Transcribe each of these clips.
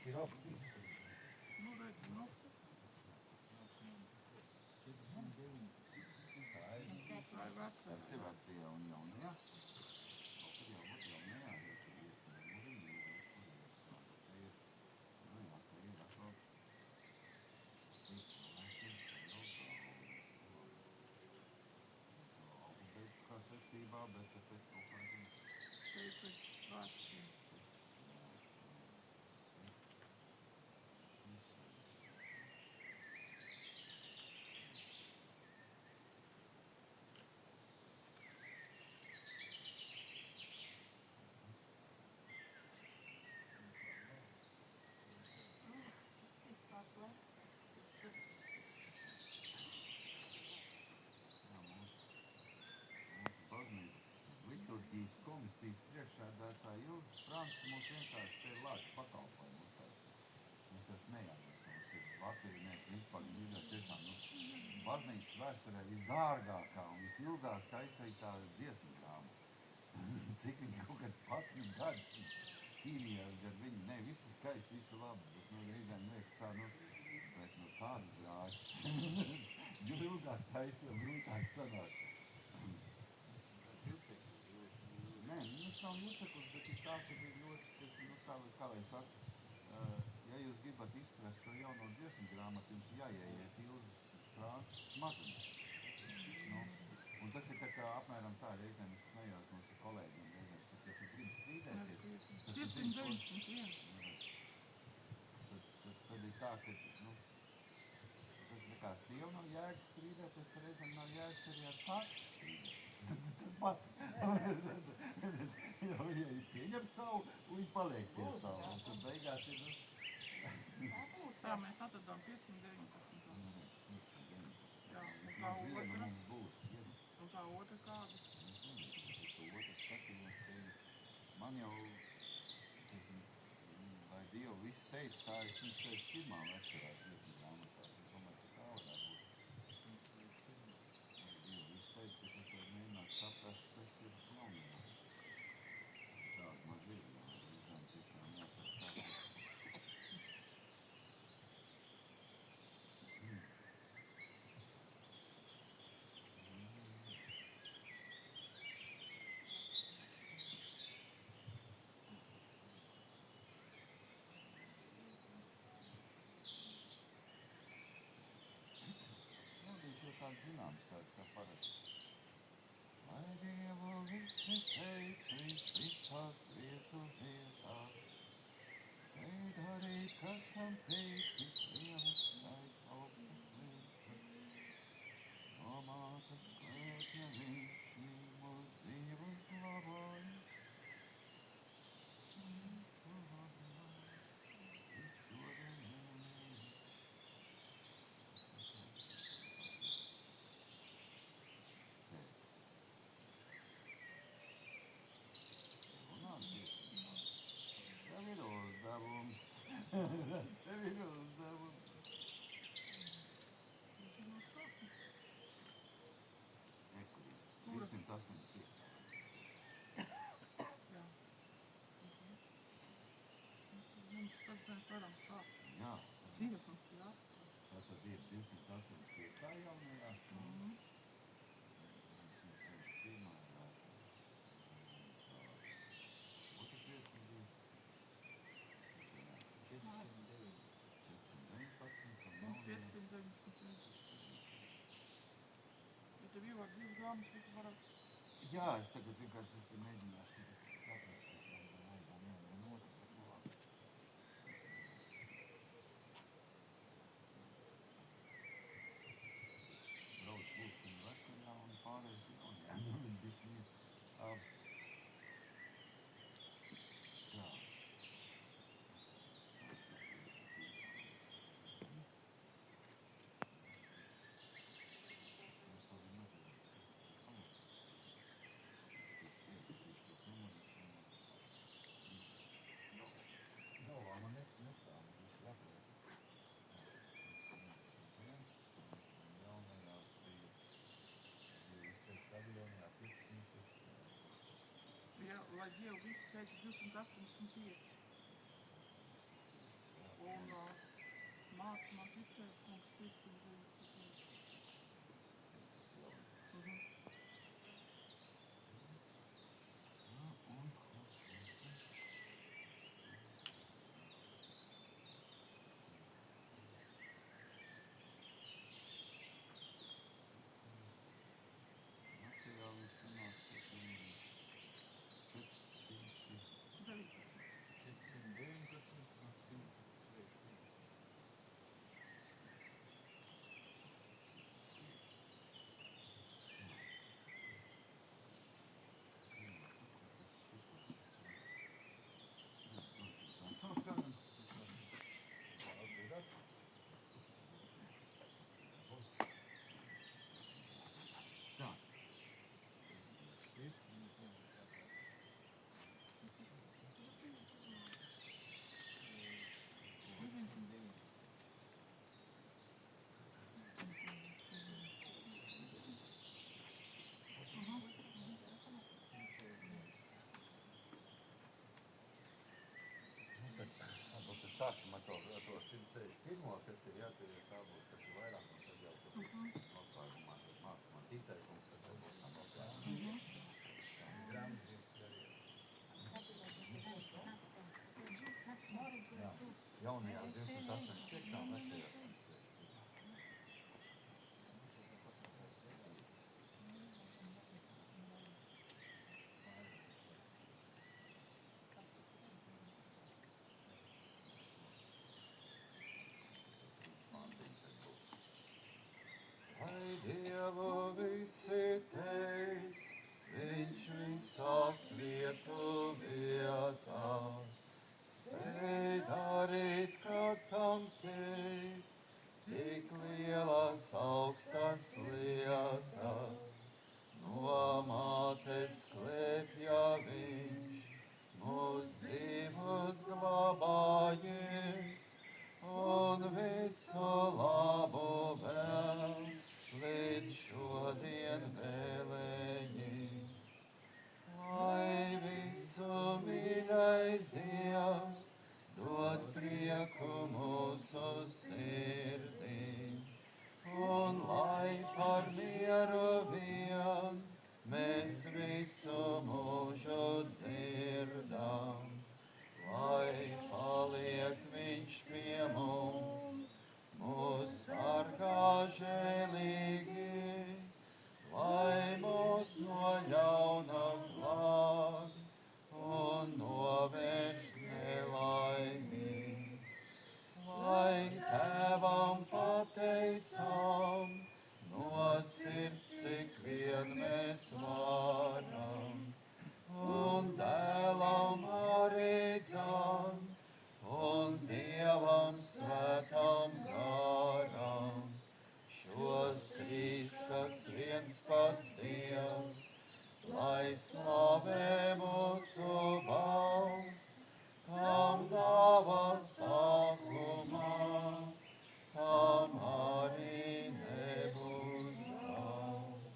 ir augsts. Nu, redz, nu. Tā ir vecā. Tas ir vecajā un jaunajā. Kaut kur jau būt jaunajā, es mūrīgi uzreiz. Nu jā, te ir atrodas. Alfabētiskā secībā, bet pēc kaut kādiem. Pēc svētkiem. Liturģijas komisijas priekšsēdētāja Ilze Sprants mums vienkārši te lāču pakalpojumu uztaisīja. Mēs jau smējāmies, mums ir Latvija, principā, tiešām, baznīcas vēsturē visdārgākā un visilgāk taisītā dziesmu grāmata. Cik viņi kaut kāds 11 gadus cīnījās gar viņu. Ne, visi skaisti, visi labi, bet, reizēm liekas tā, bet, tādas grāmatas. Jo ilgāk taisa, jo grūtāk sanāk. Nē, tas nav juceklis, bet ir tā, ka ir ļoti, kā lai saka, ja jūs gribat izprast savu jauno dziesmu grāmatu, jums jāieiet Ilzes Sprāns smadzenē. Un tas ir tā kā apmēram tā, reizēm es smējos mums ar kolēģiem, reizēm saka, ja tu gribi strīdēties, tad 591. Tad ir tā, ka, tas ir kā sieva nav jēgas strīdēties, tad reizēm nav jēgas arī ar faksu strīdēties. Tas ir tas pats. Jo viņi pieņem savu, un viņi paliek pie savu. Un tad beigās ir, Tā, mēs atradām 519. Jā, un tā otra? Mums būs, yes. Un tā otra kāda? To otru skatījos, ka man jau, vai Dievu viss teica, tā ir 161. vecajās dziesmu grāmatās. Es domāju, ka tā varētu būt. Dievu viss teica, ka tas var mēģināt saprast, kas ir jaunībā. Tāda maz ir, tiešām jāsaka tā. Tāds zināms, kā parasti. Lai Dievu visi teicīs visās vietu vietās, spēj darīt, kas tam teic, tik lielas skaits augstas lietas. Domātas klēpja viņš mūs dzīvus glabājis. Tev ir uzdevums. Tev ir uzdevums. Nekurīgi. 285. Jā. Mums tad mēs varam sākt. Jā. Dziesmas, jā. Tātad ir 285. jaunajā. 261. Otra dziesma bija 419. Mums 591. Ja tev ievāk 2 grāmatas, tad varat... Jā, es tagad vienkārši mēģināšu saprast, kas man vajag vienu un otru, bet labi. Brauc lūkšana vecajā un pārējais jaunajā. Tā. Man nestāv, tas jāpaliek. Jaunajās bija, es teicu, stadionajā 500. Ja, lai Dievu visi teica 285. ticēju, kungs, 590. Sāksim ar to 161, kas ir jātīja tā būs, kas ir vairāk, un tad jau tur noslēgumā, tad mācumā ticēkums, tas jau būs kā noslēgumā. Jaunajā 285. vecajā 161. Lai Dievu visi teic, viņš visās vietu vietās, spēj darīt, kā tam teikt, tik lielas augstas lietas. No mātes klēpja viņš, mūs dzīvus glabājies, un visu labu vēl līdz šodien vēlējies. Lai visu mīļais Dievs dod prieku mūsu sirdīm, un lai par mieru vien mēs visu mūžu dzirdam. Lai paliek viņš pie mums, mūs sargā žēlīgi, lai mūs no ļauna glāb un novērš nelaimi. Lai Tēvam pateicam no sirds, cik vien mēs varam, un Dēlam arī dzam, un Dievam svētam garam. Šos trīs, kas viens pats Dievs, lai slavē mūsu balss, kam dāvā sākumā, tam arī nebūs gals.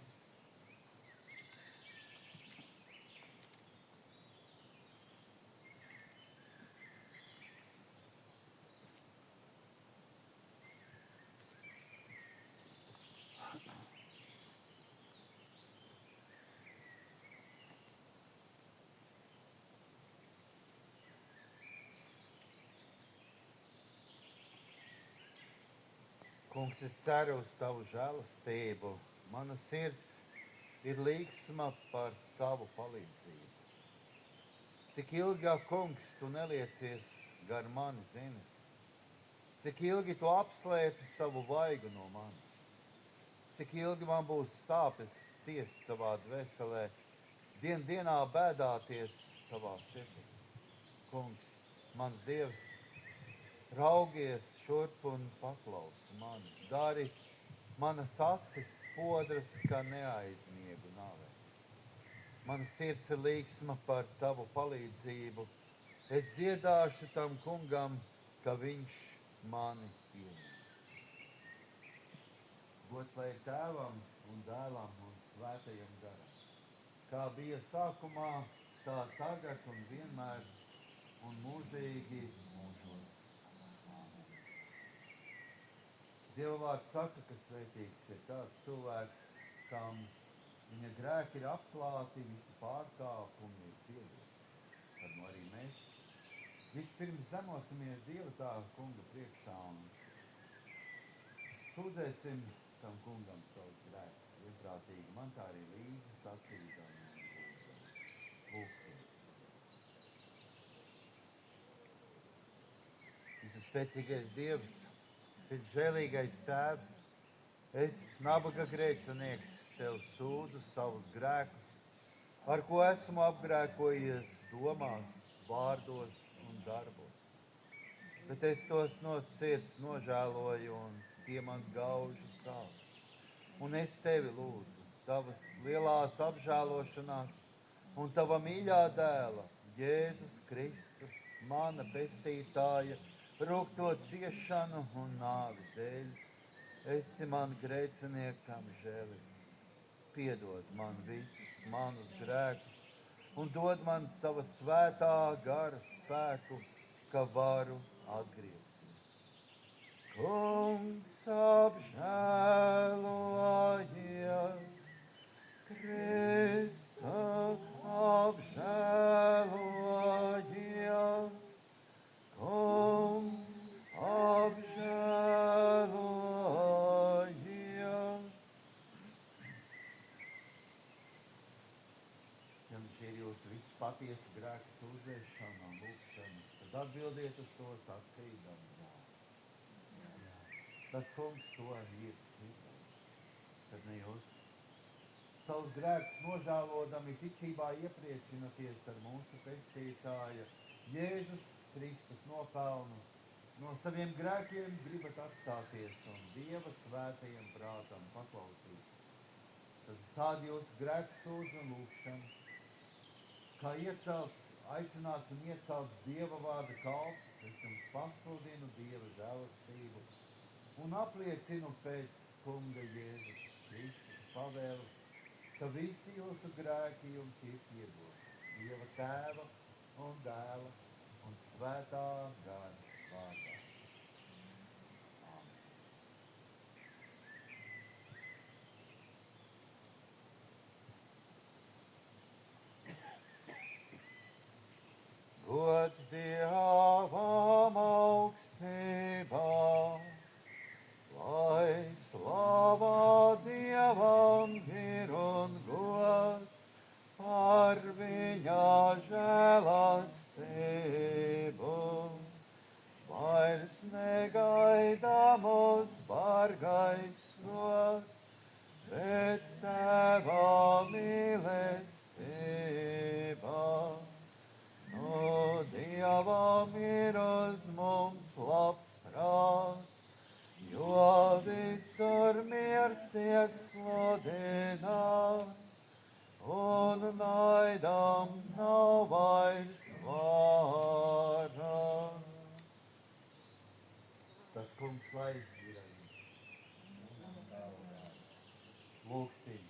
Kungs, es ceru uz tavu žēlastību. Mana sirds ir līgsma par tavu palīdzību. Cik ilgi, kungs, tu neliecies gar mani zinis? Cik ilgi tu apslēpi savu vaigu no manis? Cik ilgi man būs sāpes ciest savā dvēselē, dienā bēdāties savā sirdī? Kungs, mans Dievs, raugies šurp un paklausi mani. Dari manas acis spodras, ka neaizmiegu nāvē. Mana sirds ir līgsma par tavu palīdzību. Es dziedāšu tam kungam, ka viņš mani pieņem. Gods lai ir Tēvam un Dēlam un Svētajam garam. Kā bija sākumā, tā tagad un vienmēr un mūžīgi mūžos. Dieva vārds saka, ka svētīgs ir tāds cilvēks, kam viņa grēki ir atklāti, visi pārkāpumi ir piedoti. Tad nu arī mēs vispirms zemosimies Dieva tā kunga priekšā un sūdzēsim tam kungam savus grēkus. Vienprātīgi man tā arī līdzi sacīdam un lūgsim. Visspēcīgais Dievs, sirdžēlīgais Tēvs, es, nabaga grēcinieks, Tev sūdzu savus grēkus, ar ko esmu apgrēkojies domās, vārdos un darbos. Bet es tos no sirds nožēloju un tie man gauži sāp. Un es Tevi lūdzu, Tavas lielās apžēlošanās un Tava mīļā dēla, Jēzus Kristus, mana pestītāja, rūgto ciešanu un nāves dēļ, esi man grēciniekam žēlīgs. Piedod man visus manus grēkus un dod man sava svētā gara spēku, ka varu atgriezties. Kungs apžēlojies, Kristu apžēlojies, Kungs apžēlojies. Ja šī ir jūsu visu patiesu grēku sūdzēšana un lūgšana, tad atbildiet uz to sacīdam. Tas kungs to ir dzirdējis, tad ne jūs. Savus grēkus nožēlodami ticībā iepriecināties ar mūsu pestītāja Jēzus Kristus nopelnu. No saviem grēkiem gribat atstāties un Dieva svētajiem prātam paklausīt. Tad stād jūsu grēku sūdzu un lūgšanu, kā aicināts un iecelts Dieva vārda kalps, es jums pasludinu Dieva žēlastību un apliecinu pēc kunga Jēzus Kristus pavēles, ka visi jūsu grēki jums ir piedoti Dieva Tēva un Dēla un Svētā gara vārdā. Amen. Gods Dievam augstībā, lai slava Dievam ir un gods par viņa žēlastību. Vairs negaidāmos bargais sots, bet Tēva mīlestība. No Dievam ir uz mums labs prāts, jo visur miers tiek sludināts, un naidam nav vairs varas. Tas kungs lai ir ar jums. Lūgsim.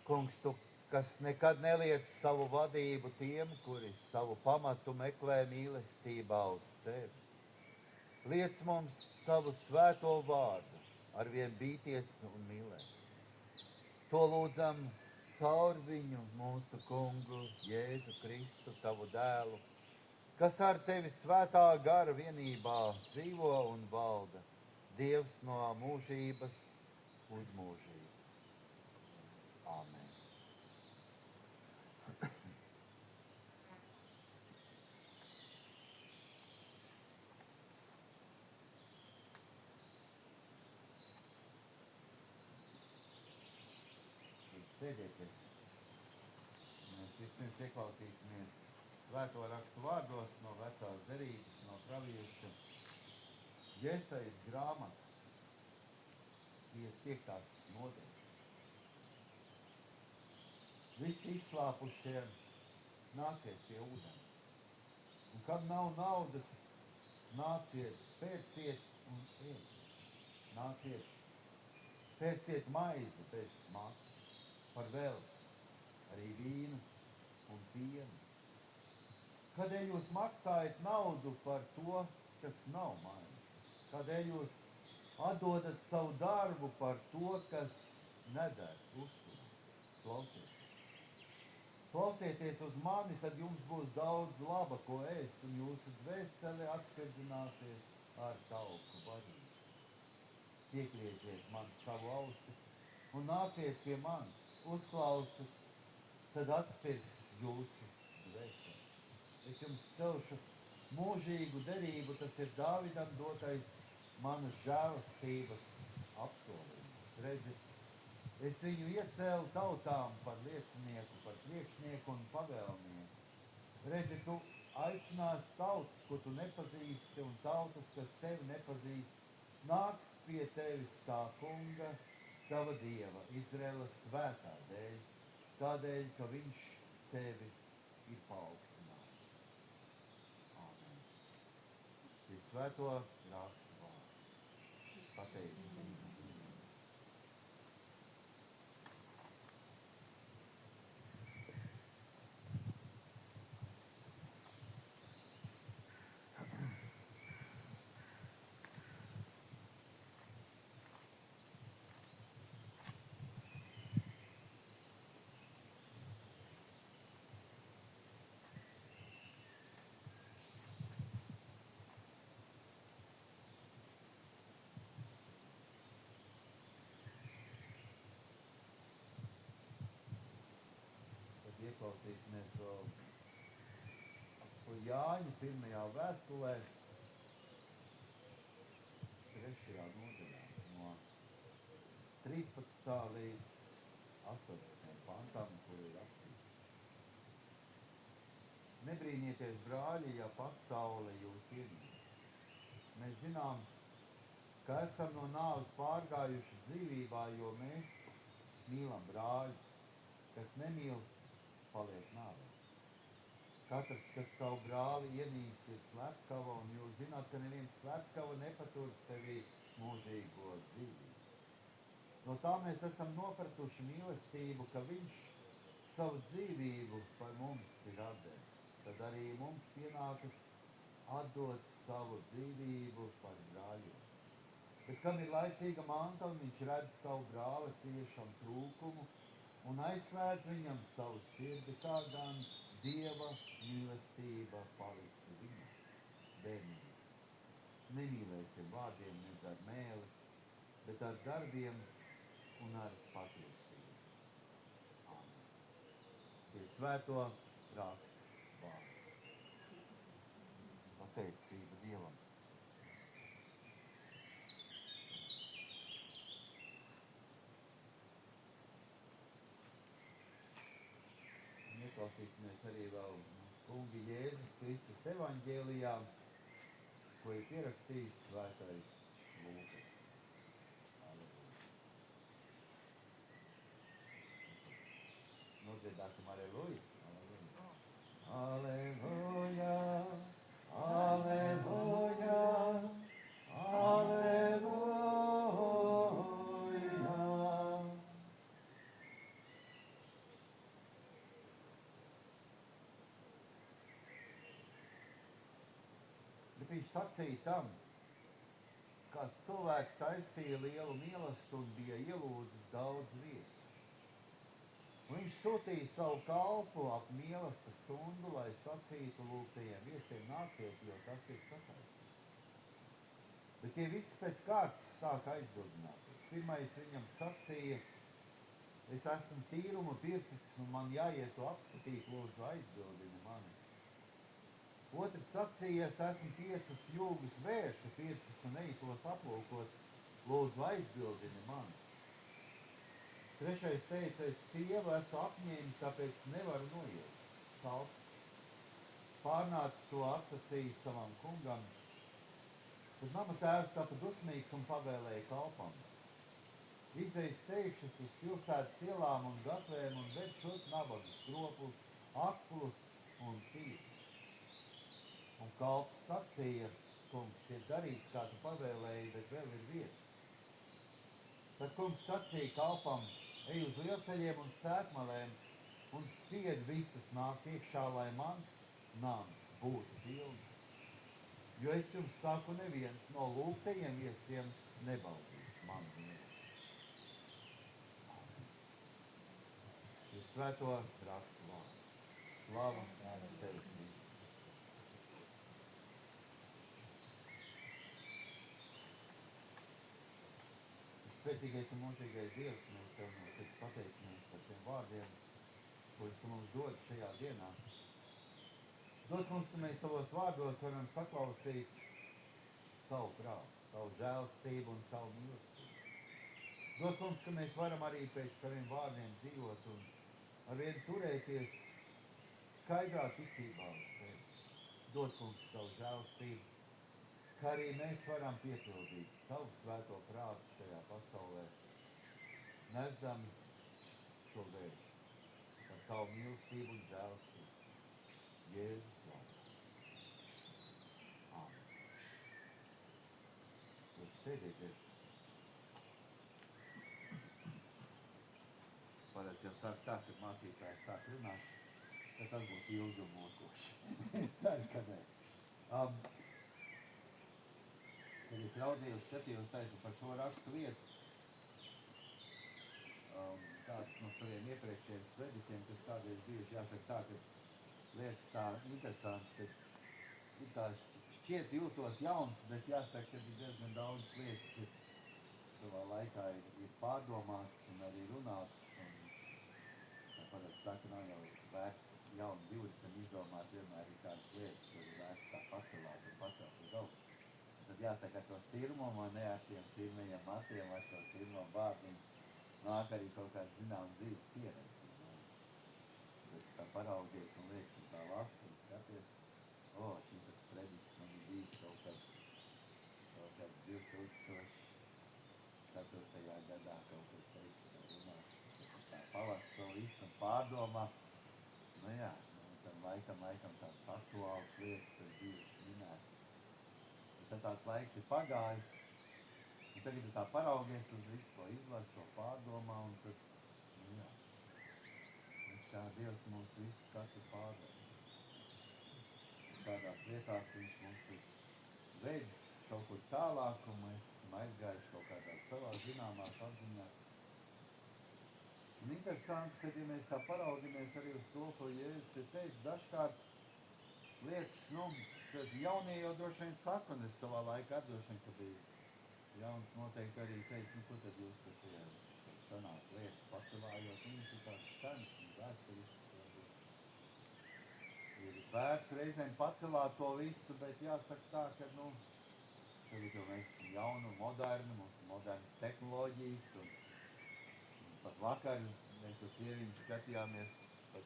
Kungs, tu, kas nekad neliec savu vadību tiem, kuri savu pamatu meklē mīlestībā uz Tevi. Liec mums Tavu svēto vārdu arvien bīties un mīlēt. To lūdzam caur viņu mūsu kungu Jēzu Kristu, Tavu dēlu, kas ar Tevi svētā gara vienībā dzīvo un valda, Dievs no mūžības uz mūžību. Amen. Sēdieties. Mēs vispirms ieklausīsimies svēto rakstu vārdos no vecās derības, no pravieša Jesajas grāmatas, 55. nodaļas. Visi izslāpušie, nāciet pie ūdens. Un kad nav naudas, nāciet, pērciet un ēdiet. Nāciet, pērciet maizi bez maksas, par velti, arī vīnu un pienu. Kādēļ jūs maksājat naudu par to, kas nav manis? Kādēļ jūs atdodat savu darbu par to, kas neder uzturu? Klausieties. Klausieties uz mani, tad jums būs daudz laba, ko ēst, un jūsu dvēsele atspirdzināsies ar tauku barību. Piegrieziet man savu ausi un nāciet pie manis, uzklausat, tad atspirgs jūsu dvēseli. Es jums celšu mūžīgu derību, tas ir Dāvidam dotais manas žēlastības apsolījums. Redzi, es viņu iecēlu tautām par liecinieku, par priekšnieku un pavēlnieku. Redzi, tu aicinās tautas, ko tu nepazīsti, un tautas, kas tevi nepazīst, nāks pie tevis tā kunga, tava dieva, Izraēla svētā dēļ, tādēļ, ka viņš tevi ir paaugstinājis. Āmen. Tie svēto rakstu vārdu. Pateicība. Ieklausīsimies vēl Jāņa pirmajā vēstulē, 3. nodaļā, no 13. līdz 18. pantam, kur ir rakstīts. Nebrīnieties, brāļi, ja pasaule jūs ienīst. Mēs zinām, ka esam no nāves pārgājuši dzīvībā, jo mēs mīlam brāļus, kas nemīl, paliek nāvē. Katrs, kas savu brāli ienīst, ir slepkava, un jūs zināt, ka neviens slepkava nepatur sevī mūžīgo dzīvību. No tā mēs esam nopratuši mīlestību, ka viņš savu dzīvību par mums ir atdevis. Tad arī mums pienākas atdot savu dzīvību par brāļiem. Bet kam ir laicīga manta, un viņš redz savu brāli ciešam trūkumu, un aizslēdz viņam savu sirdi, kā gan Dieva mīlestība paliktu viņam. Bērnīgi, nemīlēsim vārdiem nedz ar mēli, bet ar darbiem un ar patiesību. Amen. Pie svēto rakstu vārdu. Pateicība Dievam. Ieklausīsimies arī vēl kungi Jēzus Kristus evaņģēlijā, ko ir pierakstījis svētais Lūkas. Aleluja. Nodziedāsim aleluja. Aleluja. Aleluja. Aleluja. Viņš sacīja tam, kāds cilvēks taisīja lielu mielastu un bija ielūdzis daudz viesu. Un viņš sūtīja savu kalpu ap mielasta stundu, lai sacītu lūgtajiem viesiem nāciet, jo tas ir sataisīts. Bet tie visi pēc kārtas sāka aizbildināties. Pirmais viņam sacīja, es esmu tīruma pircis un man jāiet to apskatīt, lūdzu aizbildini mani. Otrs sacīja, es esmu 5 jūgas vēršu pircis un eju tos aplūkot, lūdzu aizbildini mani. Trešais teica, es sievu esmu apņēmis, tāpēc nevaru noiet. Kalps pārnācis to atsacīja savam kungam, tad nama tēvs tapa dusmīgs un pavēlēja kalpam. Izej steigšus uz pilsētas ielām un gatvēm un ved šurp nabagus, kropus, aklus un tīrus. Un kalps sacīja, kungs, ir darīts, kā tu pavēlēji, bet vēl ir vietas. Tad kungs sacīja kalpam, ej uz lielceļiem un sēkmalēm un spied visus nākt iekšā, lai mans nams būtu pilns. Jo es jums saku, neviens no lūgtajiem viesiem nebaudīs manu mīlestību. Uz svēto rakstu vārdu. Slava tev, Kristus. Spēcīgais un mūžīgais Dievs, mēs tev no sirds pateicamies par šiem vārdiem, kurus tu mums dod šajā dienā. Dod mums, ka mēs tavos vārdos varam saklausīt tavu prātu, tavu žēlstību un tavu mīlestību. Dod mums, ka mēs varam arī pēc saviem vārdiem dzīvot un arvien turēties skaidrā ticībā uz tevi. Dod mums savu žēlstību, kā arī mēs varam piepildīt tavu svēto prātu šajā pasaulē, nesdami šo vēstu par tavu mīlestību un žēlstību. Jēzus vārdā. Āmen. Lūdzu, sēdieties. Parasti jau saka tā, kad mācītājs sāk runāt, ka tas būs ilgi un mokoši. Es ceru, ka nē. Kad es raudījos, skatījos taisu par šo rakstu vietu, tāds no saviem iepriekšējiem sprediķiem, kas kādreiz bijuši, jāsaka tā, ka liekas tā interesanti, ka tā šķiet jūtos jauns, bet jāsaka, ka ir diezgan daudz lietas savā laikā ir pārdomāts un arī runāts. Un, tā parasti saka, nav jau vērts jaunu divritam izdomāt, vienmēr ir kādas lietas, kur ir vērts tā pacelāt un pacelt uz augšu. Tad jāsaka, ar to sirmumu, un ne ar tiem sirmajiem matiem, ar to sirmumu vārdiņu, nāk arī kaut kāds zināms dzīves pieredze. Tā paraugies un liekas, un tā lasi un skaties, šitas prediķis man ir bijis kaut kad 2004. gadā kaut kur teicis un runāts. Tā palas to visu un pārdomā. Nu jā, tam laikam tāds aktuāls lietas ir bijuši minēts. Un tad tāds laiks ir pagājis, un tagad tā paraugies uz visu to izlasu, to pārdomā, un tad, nu jā. Kā Dievs mūs visus katru pārdomā. Kādās lietās viņš mums ir veids kaut kur tālāk, un mēs esam aizgājuši kaut kādās savās zināmās atziņās. Un interesanti, kad ja mēs tā paraugamies arī uz to, ko Jēzus ir teicis, dažkārt liekas, kas jaunie jau droši vien saka, un es savā laikā droši vien, ka bija jauns noteikti arī teicis, ko tad jūs te tie senās lietas pacelājot, viņas ir tādas senas un vēsturiskas varbūt. Ir vērts reizēm pacelāt to visu, bet jāsaka tā, ka, tagad jau mēs esam jauni un moderni, mums ir modernas tehnoloģijas, un pat vakar mēs ar sieviņu skatījāmies pat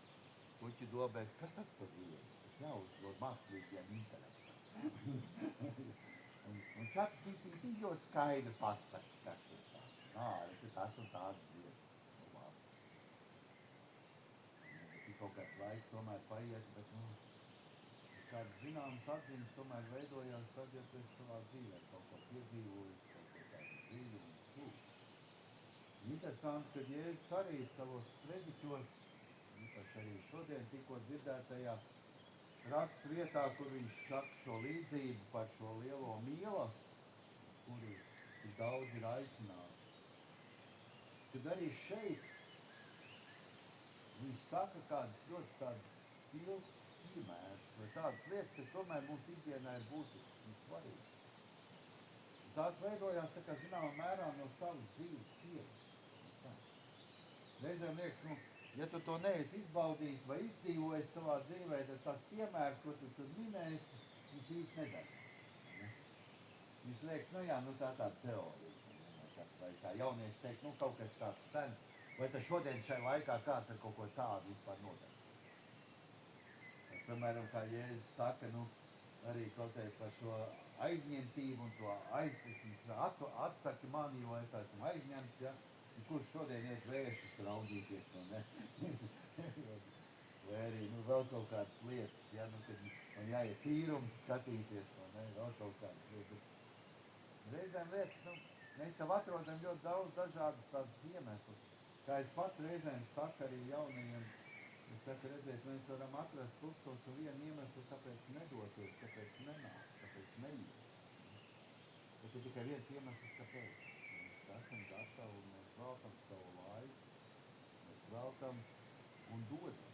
puķu dobēs, kas tas pa zīmes? Tas jāuzdod mākslīgiem intelektam. un ChatGPT ļoti skaidri pasaka, kas tas tāds. Tas un tāds zieds. Ir kaut kāds laiks tomēr paiet, bet kādas zināmas atziņas tomēr veidojās tad, ja tu esi savā dzīvē kaut ko piedzīvojis, kaut ko tādu dzīvi un kļūt. Interesanti, ka Jēzus arī savos sprediķos, īpaši arī šodien tikko dzirdētajā rakstu vietā, kur viņš saka šo līdzību par šo lielo mīlestību, kuru tik daudz ir aicināti. Tad arī šeit viņš saka kādas ļoti tādas spilgtas piemēras vai tādas lietas, kas tomēr mums ikdienā ir būtiskas un svarīgas. Un tās veidojās tā kā zināmā mērā no savas dzīves pieredzes. Reizēm liekas, ja tu to neesi izbaudījis vai izdzīvojis savā dzīvē, tad tās piemērs, ko tu tur minēsi, viņš īsti nedarbās. Viņš liekas, tā tāda teorija. Vai kā jaunieši teikt, kaut kas tāds sens, vai tad šodien šai laikā kāds ar kaut ko tādu vispār nodarbojas. Piemēram, kā Jēzus saka, arī kaut kā par šo aizņemtību un to atsaki mani, jo es esmu aizņemts, ja? Kurš šodien iet vēršus raudzīties, vai arī vēl kaut kādas lietas, ja? Kad man jāiet tīrums skatīties, vai ne? Vēl kaut kādas lietas. Reizēm liekas, mēs jau atrodam ļoti daudz dažādas tādas iemeslas. Kā es pats reizēm saku arī jaunajiem Es saku, redziet, mēs varam atrast 1001 iemeslu, kāpēc nedoties, kāpēc nenāk, kāpēc neiet. Bet ir tikai viens iemesls, kāpēc. Mēs esam gatavi un mēs veltam savu laiku, mēs veltam un dodam.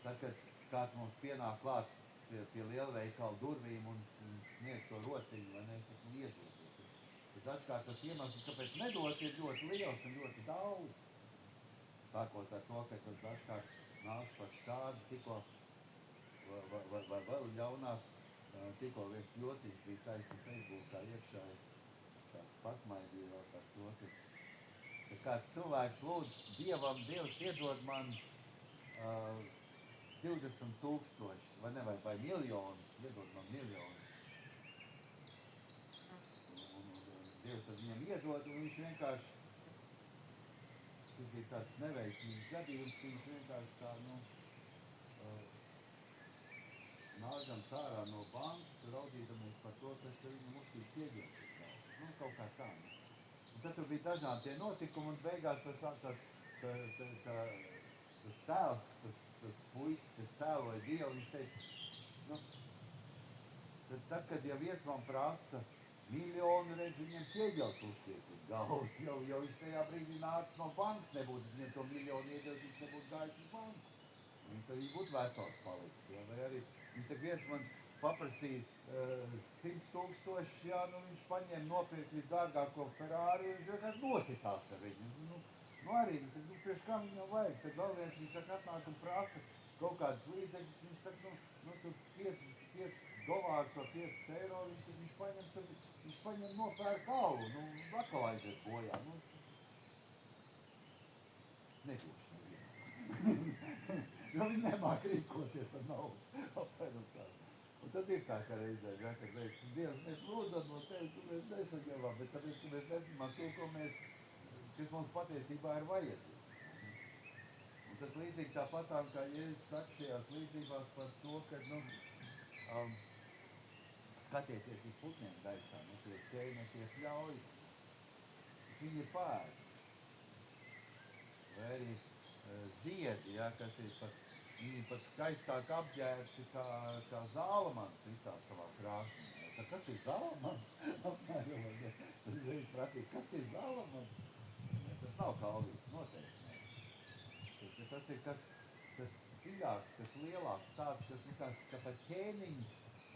Tad, kad kāds mums pienāk klāt pie lielveikala durvīm un sniedz to rociņu, vai ne, es saku, iedodiet. Tad dažkārt tas iemesls, kāpēc nedot, ir ļoti liels un ļoti daudz. Sākot ar to, ka tas dažkārt nāks par stādi, tikko vai vēl ļaunāk, tikko viens jociņš bija taisni Facebookā iekšā, es tās pasmaidīju vēl par to, ka kāds cilvēks lūdz Dievam, Dievs iedod man 20,000, vai miljonu, iedod man miljonu. Un Dievs ar viņam iedod, un viņš vienkārši, tas bija tāds neveiksmīgs gadījums, ka viņš vienkārši tā, nākdams ārā no bankas, raudīdamies par to, kas te viņam uztīk ķieģels uz galvas. Kaut kā tā. Un tad tur bija dažādi tie notikumi, un beigās tas tēls, tas puisis, kas tēloja Dievu, viņš teica, tad, kad jau viens man prasa miljonu, redz, viņam ķieģels uztiek uz galvas, jau viņš tajā brīdī nāca no bankas, nebūtu viņam to miljonu iedot, viņš nebūtu gājis uz banku. Un tad viņš būtu vesels palicis, ja? Vai arī viņš saka, viens man paprasīja 100,000, jā, viņš paņēma nopirkt visdārgāko Ferrari, viņš vienkārši nositās ar viņu. Arī, es saku, priekš kā viņam vajag, saka, vēl viens, viņš saka, atnāk un prasa kaut kādas līdzekļus, viņš saka, tur $5 vai 5 eiro, viņš paņem nopērk algu, atkal aiziet bojā, nedošu nevienam. Jo viņi nemāk rīkoties ar naudu, apmēram tā. Un tad ir tā, ka reizē, kad teiks, Dievs, mēs lūdzam no tevis, un mēs nesaņemam, bet tāpēc, ka mēs nesaņemam to, kas mums patiesībā ir vajadzīgs. Un tas līdzīgi tāpatām, kā Jēzus saka šajās līdzībās par to, ka, skatieties uz putniem gaisā, tie sēj, tie pļauj, viņi ir pēdi. Vai arī ziedi, ja, kas ir pat skaistāk apģērbti kā zālamans visā savā krāšņā. Kas ir zālamans? Tas viņš prasīja, kas ir zālamans? Tas nav kalvīts, noteikti. Tas ir kas dziļāks, kas lielāks, tāds, ka pat ķēniņi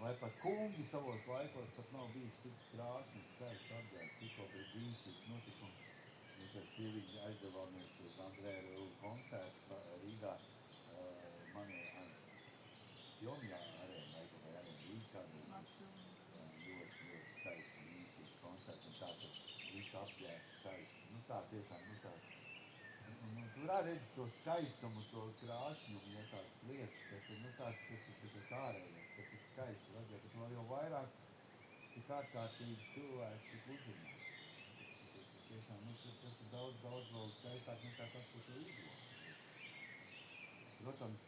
vai pat kungi savos laikos pat nav bijis tik krāšņi, skaisti apģērbti, tikko bija brīnišķīgs notikums. Mēs ar Sīviņu aizdevāmies uz Andrēja Rūlu koncertu Rīgā, Sjomjā arēnā, vai arēnā Rīgā, ļoti skaisti, brīnišķīgs koncerts, un tā tur viss apģērbs skaisti. Tā tiešām, tur arī redz to skaistumu, to krāšņumu, ja tādas lietas, kas ir, tas ārējais, ka cik skaisti redzēt, bet vēl jau vairāk, cik ārkārtīgi cilvēki tik uzzināt. Tiešām, tas ir daudz vēl skaistāk nekā tas, ko tu izlūk. Protams,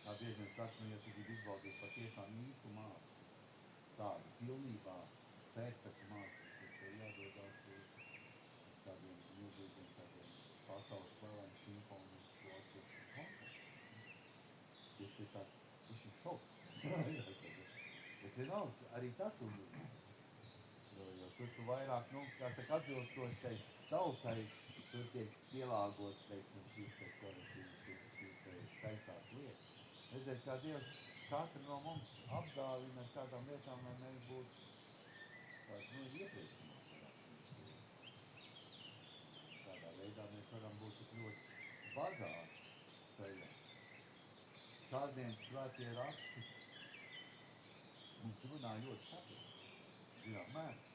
kā bieži vien saka, ja tu gribi izbaudīt patiešām īstu mākslu, tādu pilnībā perfektu mākslu, tad tev jādodās uz tādiem milzīgiem, tādiem pasaules slavēm simfonisku orķestru koncertiem. Tas ir tāds, tas ir šoks. Bet vienalga, arī tas uzrunās. Jo tur tu vairāk, kā saka, atbilstoši tai tautai, tur tiek pielāgots, teiksim, šīs skaistās lietas. Redzēt, kā Dievs katru no mums apdāvina ar kādām lietām, lai mēs būtu tāds, iepriecināti. Tādā veidā mēs varam būt tik ļoti bagāti tajā. Šādienas svētie raksti mums runā ļoti saprotami, zinām mērķi.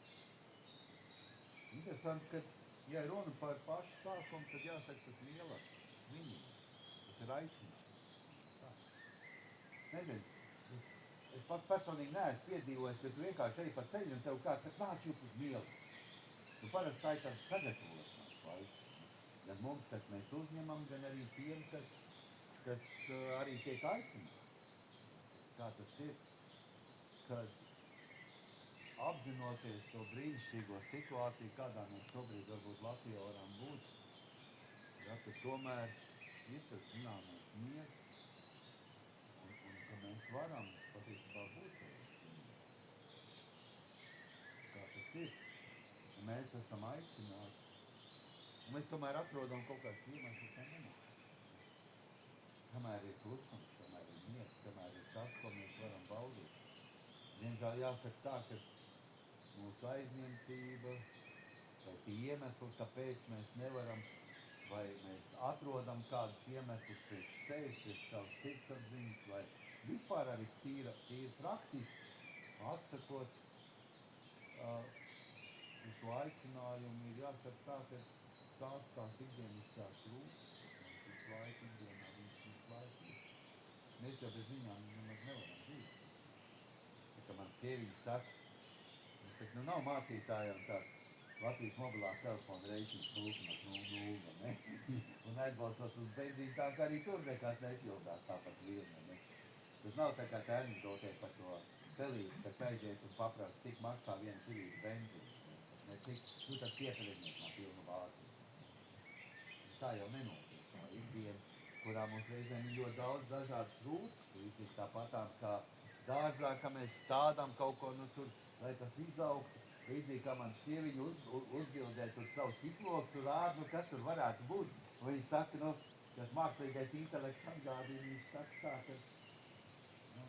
Interesanti, ka, ja runa par pašu sākumu, tad jāsaka tas lielās svinības, tas ir aicinājums. Nezinu, es pats personīgi neesmu piedzīvojis, ka tu vienkārši ej pa ceļu un tev kāds saka, nāc jūs uz mielu. Tu parasti tā ir tāds sagatavošanās laiks. Gan mums, kas mēs uzņemam, gan arī tiem, kas arī tiek aicināti. Kā tas ir, kad apzinoties to brīnišķīgo situāciju, kādā mēs šobrīd varbūt Latvijā varam būt, Ja, ka tomēr ir tas zināmais miers, un ka mēs varam patiesībā būt tajos mieros. Kā tas ir? Un mēs esam aicināti. Un mēs tomēr atrodam kaut kāds iemesls, kā nenāk. Kamēr ir klusums, kamēr ir miers, kamēr ir tas, ko mēs varam baudīt. Diemžēl jāsaka tā, ka mūsu aizņemtība, vai tie iemesli, kāpēc mēs nevaram, vai mēs atrodam kādus iemeslus priekš sevis, priekš savas sirdsapziņas, vai vispār arī tīri praktiski atsakot uz to aicinājumu, ir jāsaka tā, ka tās ikdienišķās rūpes, kas mums visu laiku ikdienā, visu laiku ir. Mēs jau bez viņām nemaz nevaram dzīvot. Ja man sieviņa saka, nu nav mācītājiem tāds Latvijas mobilā telefona reiķins lūkumas 0,0, ne? Un aizbraucot uz benzīnu, tā kā arī tur nekas nepildās tāpat vilna, ne? Tas nav tā kā tā anekdotē par to pelīti, kas aiziet un paprasa, cik maksā viena pilīta benzīna. Ne cik, nu tad piekariniet man pilnu vāciju. Tā jau nenotiek, tā ikdiena, kurā mums reizēm ir ļoti daudz dažādas rūpes, līdzīgi tāpatām kā dārzā, ka mēs stādām kaut ko, nu tur, lai tas izaugtu. Līdzīgi kā man sieviņa uzbildē tur savu ķikloks un rāda, nu kas tur varētu būt. Un viņa saka, nu, tas mākslīgais intelekts atgādina, viņš saka tā, ka, nu,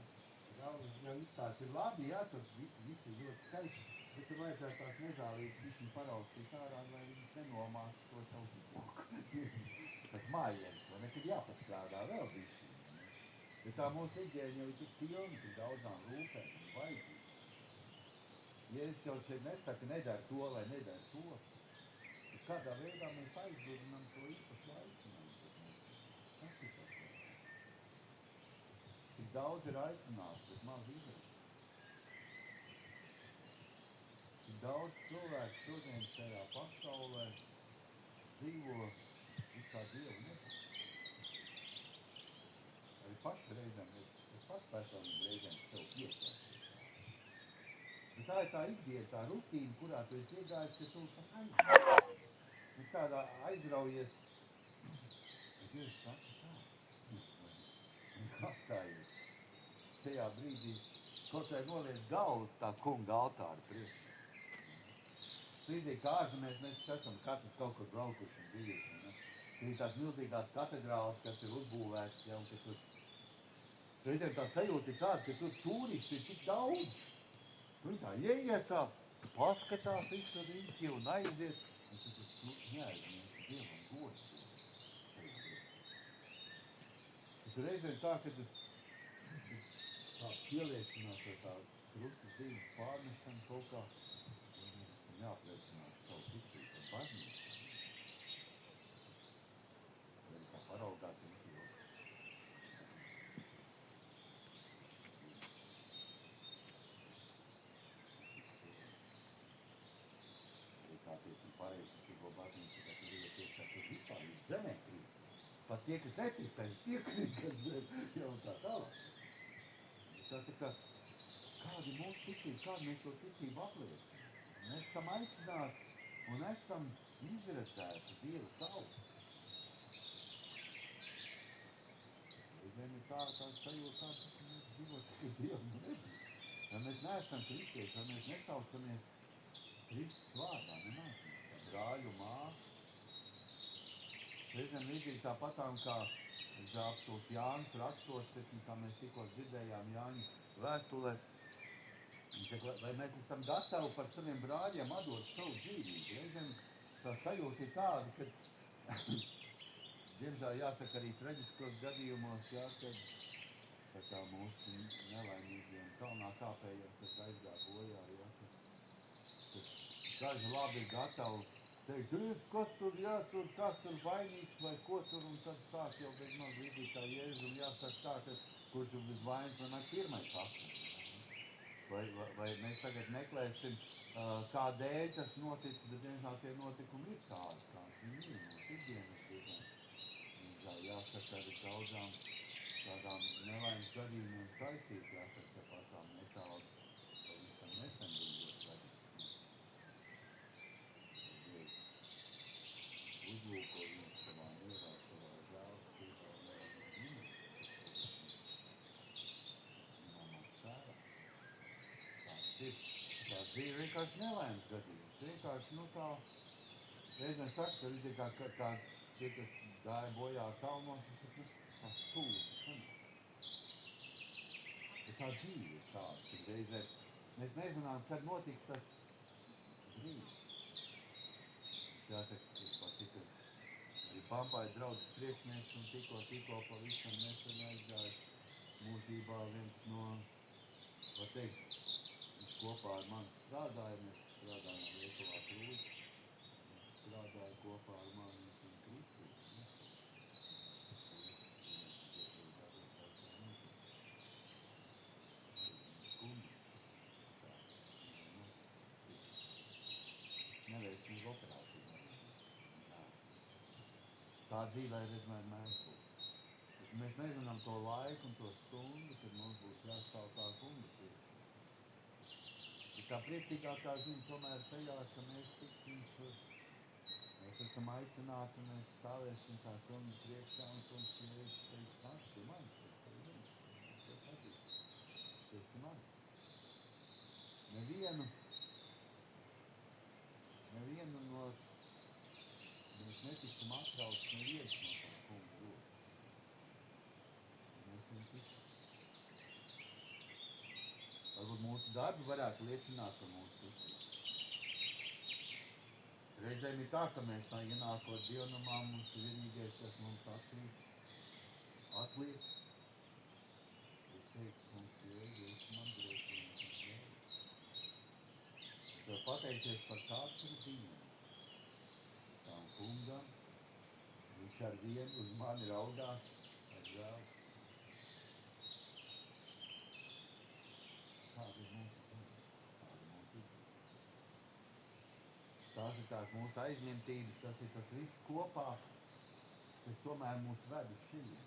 jau izstāsts ir labi, jā, tur viss ir ļoti skaisti, bet tur vajadzētu tās nezālītas višķiņ paraustīt ārā, lai viņas nenomās to savu ķikloku. Tas mājienis, vai nekad jāpastrādā vēl višķiņ. Bet tā mūsu ikdiena jau ir tik pilna, tik daudzām rūpēm un vajadzību. Jēzus jau šeit nesaka, nedara to vai nedara to. Bet kādā veidā mēs aizbildinām to īpašu aicinājumu. Tas ir tas. Tik daudz ir aicināts, bet maz izredzes. Tik daudz cilvēku šodien šajā pasaulē dzīvo it kā Dievu nepazīst. Arī paši reizēm, es pats personīgi reizēm sev pieķers. Bet tā ir tā ikdiena, tā rutīna, kurā tu esi iegājis, ka tu pat aizraujies. Nu tādā aizraujies, bet Dievs saka tā. Un apstājies. Šajā brīdī kaut vai noliec galvu tā kunga altāra priekš. Līdzīgi kā ārzemēs mēs esam katrs kaut kur braukuši un bijuši. Ne? Ir tās milzīgās katedrāles, kas ir uzbūvētas, ja, un ka tur reizēm tā sajūta ir tāda, ka tur turisti ir tik daudz. Viņi tā ieiet tā, paskatās visu riņķi un aiziet. Un tu neaizmies Dievam gods. Bet reizēm tā, ka tā pieliecinās vai tā krustas dzīves pārnešana kaut kā neapliecināt savu ticību un baznīcu. Vai tā paraugās un to. Pareizi, cik to baznīca, ka tur ir tiešā, tur vispār ir zemē krīt. Pat tie, kas neticēja, piekrīt, ka zem jau tā tālāk. Tā kā, kāda ir mūsu ticība, kāda mēs to ticību apliecinām. Mēs esam aicināti un esam izredzēti Dievu tautu. Reizēm ir tā sajūta, ka mēs dzīvot tikai Dievu nebija. Vai mēs neesam kristieši, vai mēs nesaucamies Kristus vārdā, nemaz. Brāļu māsu. Reizēm līdzīgi tāpatām kā apstults Jānis rakstot, kā mēs tikko dzirdējām Jāņa vēstulē. Viņš saka, vai mēs esam gatavi par saviem brāļiem atdot savu dzīvību. Reizēm tā sajūta ir tāda, ka, diemžēl jāsaka arī traģiskos gadījumos, jā, kad tā mūsu nelaimīgiem kalnā kāpējiem, kas aizgāja bojā, jā, kad daži labi ir gatavi teikt, kas tur, jā, tur, kas tur vainīgs vai ko tur, un tad sāk jau bezmaz līdzīgi kā Jēzum jāsaka tā, ka kurš ir bez vainas, vai pirmais akmens. Vai mēs tagad meklēsim, kādēļ tas noticis, bet diemžēl tie notikumi ir tādi, kāds viņi ir mūsu ikdienas diezgan. Jāsaka, arī daudzām tādām nelaimes gadījumiem saistīt, jāsaka, ka patām netālu pavisam nesen bija ļoti traģiski. Uzlūko viņus savā mīlestībā. ir vienkārši nelaimes gadījums. Vienkārši, nu tā, reizēm saka, ka visi kā tie, kas gāja bojā kalnos, es saku, tā stulbi sanāk. Bet tā dzīve ir tāda, ka reizēm mēs nezinām, kad notiks tas brīdis. Jāsaka, cik arī Pampāja draudzes priekšnieks un tikko pavisam nesen aizgāja mūžībā viens no, var teikt, viņš kopā ar mani strādāja, mēs strādājām veikalā Krūzi, strādāja kopā ar mani un Kristīnu. Neveiksmīga operācija. Tā dzīvē redzamēr mēs būs. Mēs nezinām to laiku un to stundu, kad mums būs jāstāv tā kunga priekšā. Bet tā priecīgākā ziņa tomēr tajā, ka mēs tiksim tur. Mēs esam aicināti un mēs stāvēsim tā kunga priekšā un kungs Jēzus teiks, nāc pie manis, es tevi zinu. Es tevi pazīstu. Tu esi mans. Nevienu no, mēs netiksim atrauts neviens no tā kunga rokas. Mēs viņu tiksim. Varbūt mūsu darbi varētu liecināt par mūsu ticību. Reizēm ir tā, ka mēs ienākot dievnamā, mums ir vienīgais, kas mums atliek. Ir teikt, mums Jēzus, man grēcinieks un Jēzus. Es varu pateikties par katru dienu. Tām kungam, viņš ar vienu uz mani raudās ar žēls. Kāda ir mūsu dzīve? Kāda ir mūsu izglītība? Tās ir tās mūsu aizņemtības, tas ir tas viss kopā, kas tomēr mūs ved uz šķiriem.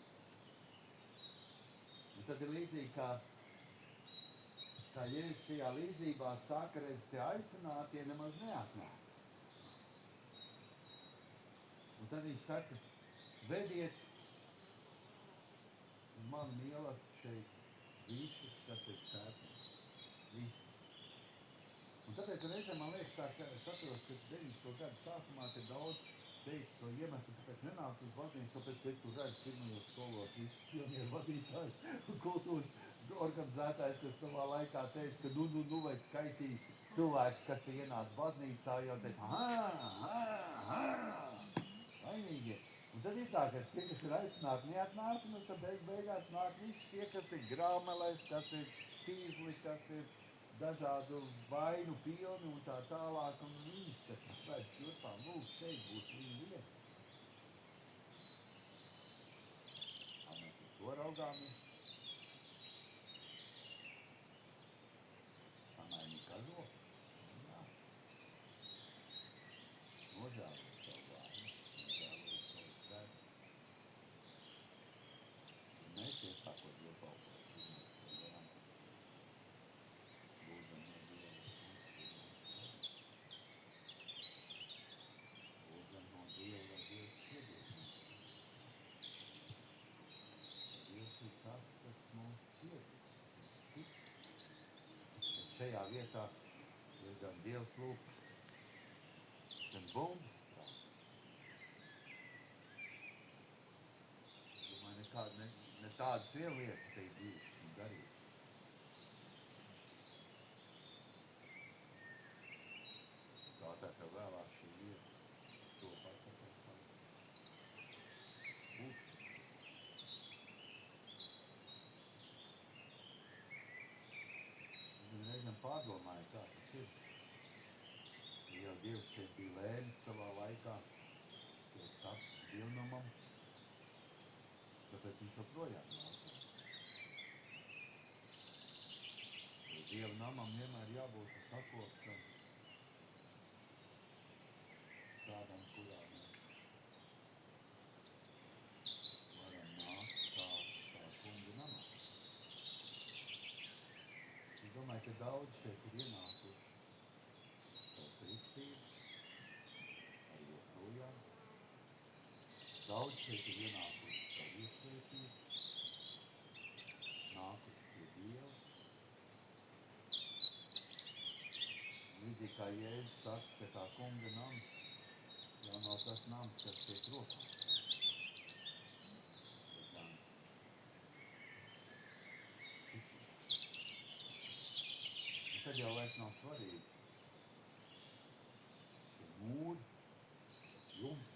Un tad ir līdzīgi, kā Jēzus šajā līdzībā saka, redz, tie aicinātie nemaz neatnāca. Un tad viņš saka, vediet uz manu mīlestību šeit visus, kas ir sētni. Visus. Un tāpēc reizēm man liekas tā, ka es atceros, ka 90. gadu sākumā te daudz teica to iemeslu, kāpēc nenāk uz baznīcu, tāpēc, ka es tur redzu pirmajos solos visus pionieru vadītājus un kultūras organizētājs, kas savā laikā teica, ka nu vai skaitīt cilvēks, kas ienāca baznīcā, jau teica, laimīgi. Un tad ir tā, ka tie, kas ir aicināti neatnāk, nu tad beigās nāk visi tie, kas ir grāmelēs, kas ir tīzli, kas ir dažādu vainu pilni un tā tālāk, un viņas te pēc šurpā, šeit būs viņa vieta. Mēs uz to raugāmies. Samainīt kazo. Jā. Nožēlot savu vainu, nožēlot savu spēku. Un mēs iesākot iepalpot, mēs to varam. Lūdzam no Dieva, lūdzam no Dieva, lai Dievs piedod mums. Dievs ir tas, kas mums piedod. Bet šajā vietā ir gan Dievs lūgts, gan bumbas strādā. Domāju, ne tādas vienlietas te ir bijušas un darītas. Tā kā vēlāk šī vieta to patapēc būt. Es reizēm pārdomāju, kā tas ir. Jau Dievs šeit bija lēmis savā laikā, šeit tapt dievnamam, tāpēc viņš joprojām nāk. Dievnamam vienmēr jābūt sakoptam tādam, kurā mēs varam nākt kā kunga namā. Es domāju, ka daudz šeit ir ienākuši par kristību, arī joprojām. Daudz šeit ir ienākuši par iesvētību, nākuši pie Dieva. Jēzus saka, ka tā kunga nams jau nav tas nams, kas tiek rokās. Bet gan un tad jau vairs nav svarīgi, ka mūri, jumts,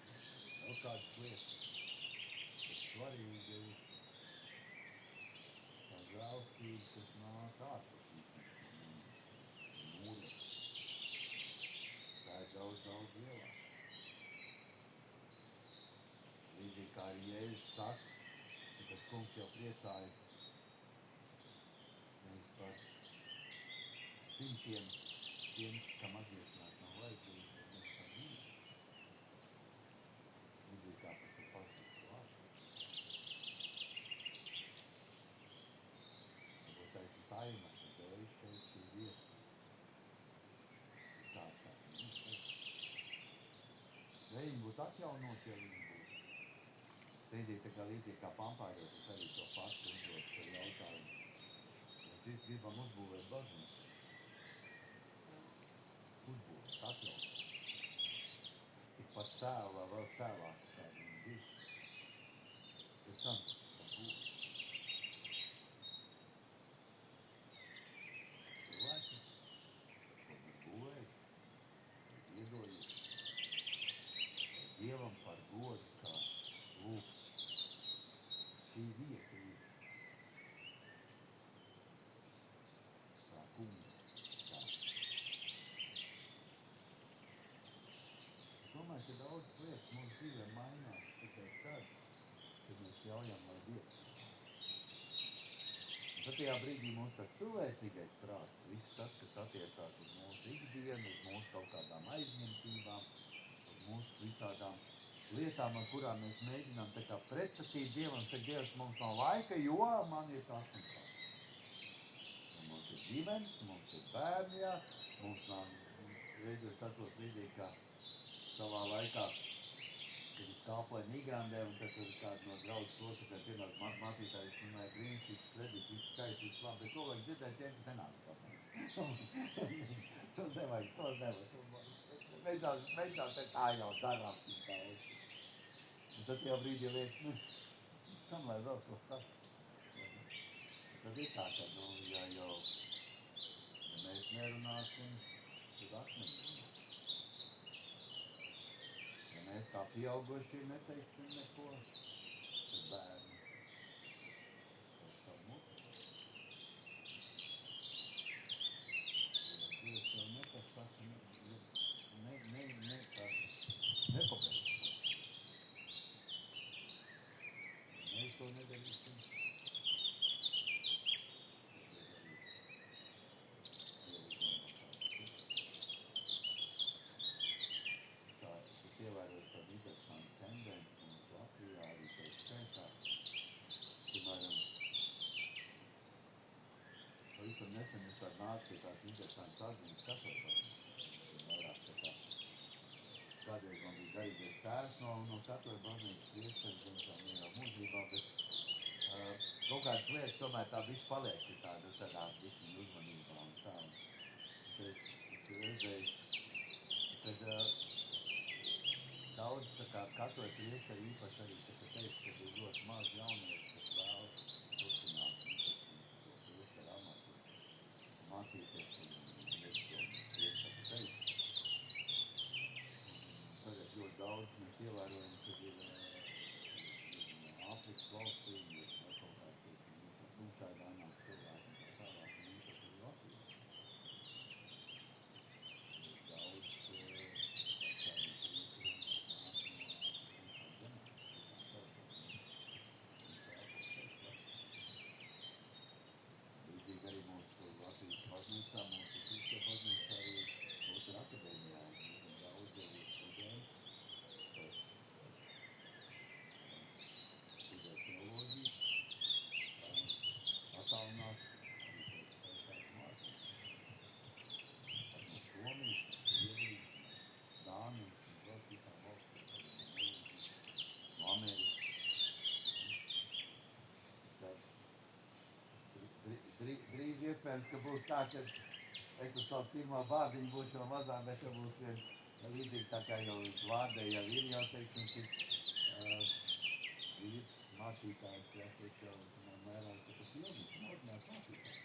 vēl kādas lietas. Bet svarīgi ir tā žēlstība, kas nāk ārpus visiem mūriem. Tā ir daudz lielāka. Līdzīgi kā arī Jēzus saka, ka tas kungs jau priecājas nevis par simtiem tiem, kam atgriešanās nav vajadzīga, bet nevis par viņu. Līdzīgi kā par to pašu vārdu. Varbūt taisn tā iemesla dēļ šeit šī vieta. Tāds mums teikt. Ja viņi būtu atjaunot, ja viņi būtu. Sēdīt tā kā līdzīgi kā Pampājos, es arī to pašu uzdot šo jautājumu. Mēs visi gribam uzbūvēt baznīcu. Uzbūvēt, atjaunot. Tikpat cēlu vai vēl cēlāk, kā viņi bija. Pēc tam par būvēt. Cilvēki, ko mēs būvējam, iedojot. Dievam par godu, kā lūk. Šī vieta ir tā kunga tā. Es domāju, ka daudzas lietas mūsu dzīvē mainās tikai tad, kad mēs ļaujam, lai Dievs. Un tad tajā brīdī mums tas cilvēcīgais prāts, viss tas, kas attiecās uz mūsu ikdienu, uz mūsu kaut kādām aizņemtībām, uz mūsu visādām lietām, ar kurām mēs mēģinām tā kā pretstatīt Dievam, saka, Dievs, mums nav laika, jo man ir tas un tas. Un mums ir ģimenes, mums ir bērni, jā, mums nav, reizēs atros līdzīgi, kā savā laikā, kad es kalpoju migrantē, un tad tur kāda no draudzes locekļiem pienāk mācītājs, un brīnišķīgs kredīts, viss skaists, viss labi, bet to vajag dzirdēt, ja tas nenāk kāpēc. To nevajag, to nevajag. Beidzās tā jau darām tik daudz. Un tad jau brīdī liekas, kam lai vēl to saka? Tad ir tā, ka, ja mēs nerunāsim, tad akmeņi runās. Ja mēs kā pieaugušie neteiksim neko, tad bērni ar savu muti. Dievs jau nekas saka, nepabeidz. Mēs to nedarīsim. Es ievēroju tādu interesantu tendenci mums Latvijā, arī pēc skaitā. Piemēram, pavisam nesen es tādu nācu pie tāds interesants atziņas katoļbaznīcas. Vairāk tā kā kādreiz man bija garīgais tēvs no katoļbaznīcas priesteris, un tā jau mūžībā, bet kaut kādas lietas tomēr tā bišķi paliek pie tādā bišķi uzmanībā un tā. Un es redzēju, kad daudz tā kā katoļu priesteri īpaši arī teica, ka ir ļoti maz jaunieši, kas vēlas turpināt to priesteru amatu, mācīties un priesteru ceļu. Tagad ļoti daudz mēs ievērojam, kad ir Āfrikas valstīm, ir kaut kādi tumšādainām cilvēki un tā tālāk, un īpaši arī Latvijā. Daudz kādiem krīziem nāk no tumšām zemēm, līdzīgi arī mūsu Latvijas baznīcā, mūsu Kristie baznīcā arī Lutera akadēmijā. Daudz jau ir studenti, kas studē teoloģiju, attālināt arī pēc skaitās mācības. Pat no Somijas, Krievijas, Dānijas un vēl citām valstīm, no Amerikas. Tad drīz iespējams, ka būs tā, ka Es ar savu sirmo vārdiņu būšu no mazā, bet jau būs viens līdzīgi tā kā jau uz vārdē jau ir jau, teiksim, šis vīrs mācītājs, ja, kurš jau, man vairāk, ka tas ilgis un ordināts mācītājs.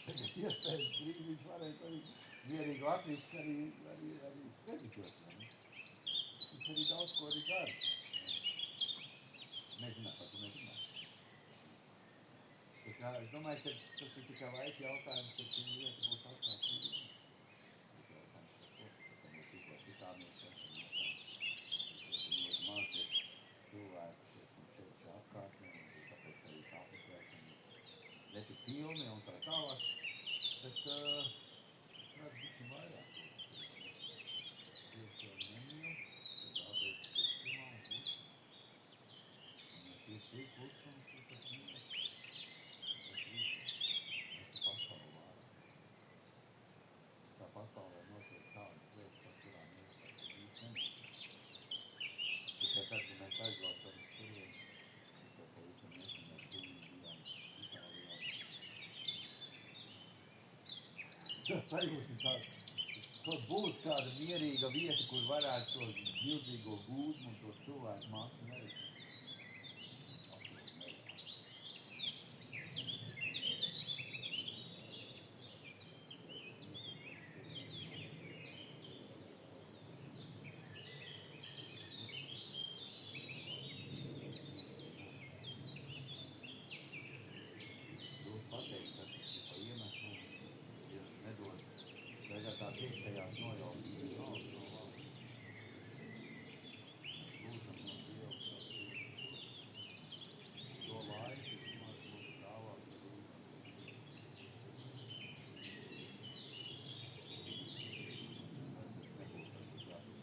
Tagad iespējams, drīz viņš varēs arī mierīgi latviski arī sprediķot, ne? Viņš arī daudz ko arī dara. Nezināt, par ko nezināt. Es domāju, ka tas ir tikai laika jautājums, kad šī lieta būs atkārt šī. Tas jautājums par to, ka mēs tikko tikāmies, ja, ļoti maz ir cilvēki, teiksim, šeit apkārtnē, un tāpēc arī tā apmeklēšana netik pilni un tā tālāk. Bet es redzu bišķi vairāk. Tieši jau nemīl, tad jābeidz kustumā un klusums. Un ja šis ir klusums, ir tas mīl. Visā pasaulē notiek tādas lietas, par kurām mēs īsti nemanām. Tikai tad, kad mēs aizbraucam uz turieni, tikai pavisam nesen mēs bijām Itālijā. Tas sajūta tāds, kaut būtu kāda mierīga vieta, kur varētu to milzīgo gūzmu un to cilvēku masu neredzēt. Pateikt, kas tas ir pa iemeslu, ja nedod tagad tās iekšējās nojausmas ir naudas no valsts. Lūdzam no Dieva, to laiku, vismaz mūsu dāvās ir lūdzam. Lai tas nebūtu tas jābūt.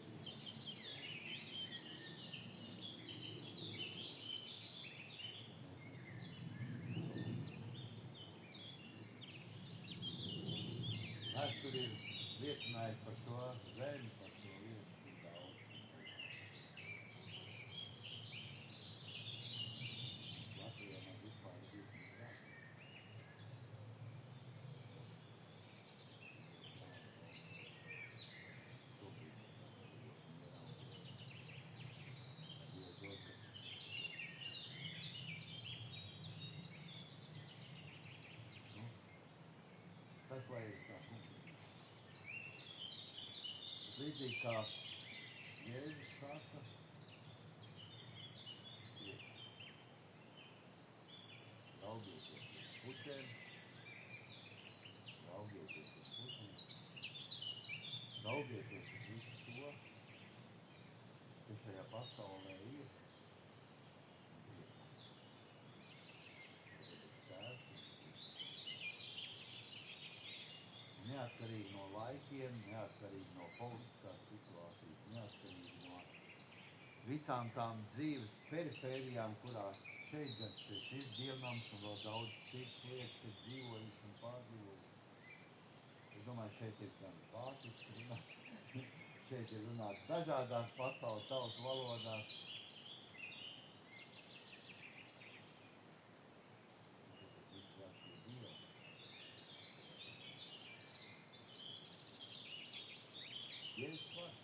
Vēstur ir liecinājis par šo zemi, par šo lietu tik daudz. Latvijā man vispār ir 20 gadi. Šobrīd mēs esam ļoti mierā un Dievs dod, ka tas, lai ir tā kungs. Līdzīgi kā Jēzus saka, raugieties uz puķiem, raugieties uz visu to, kas šajā pasaulē ir, un priecājieties. Neatkarīgi no laikiem, neatkarīgi no politiskās situācijas, neatkarīgi no visām tām dzīves perifērijām, kurās šeit gan šis dievnams un vēl daudz citas lietas ir dzīvojuši un pārdzīvojuši. Es domāju, šeit ir gan vāciski runāts, šeit ir runāts dažādās pasaules tautu valodās. Tas viss ir pie Dieva. Jēzus vārds.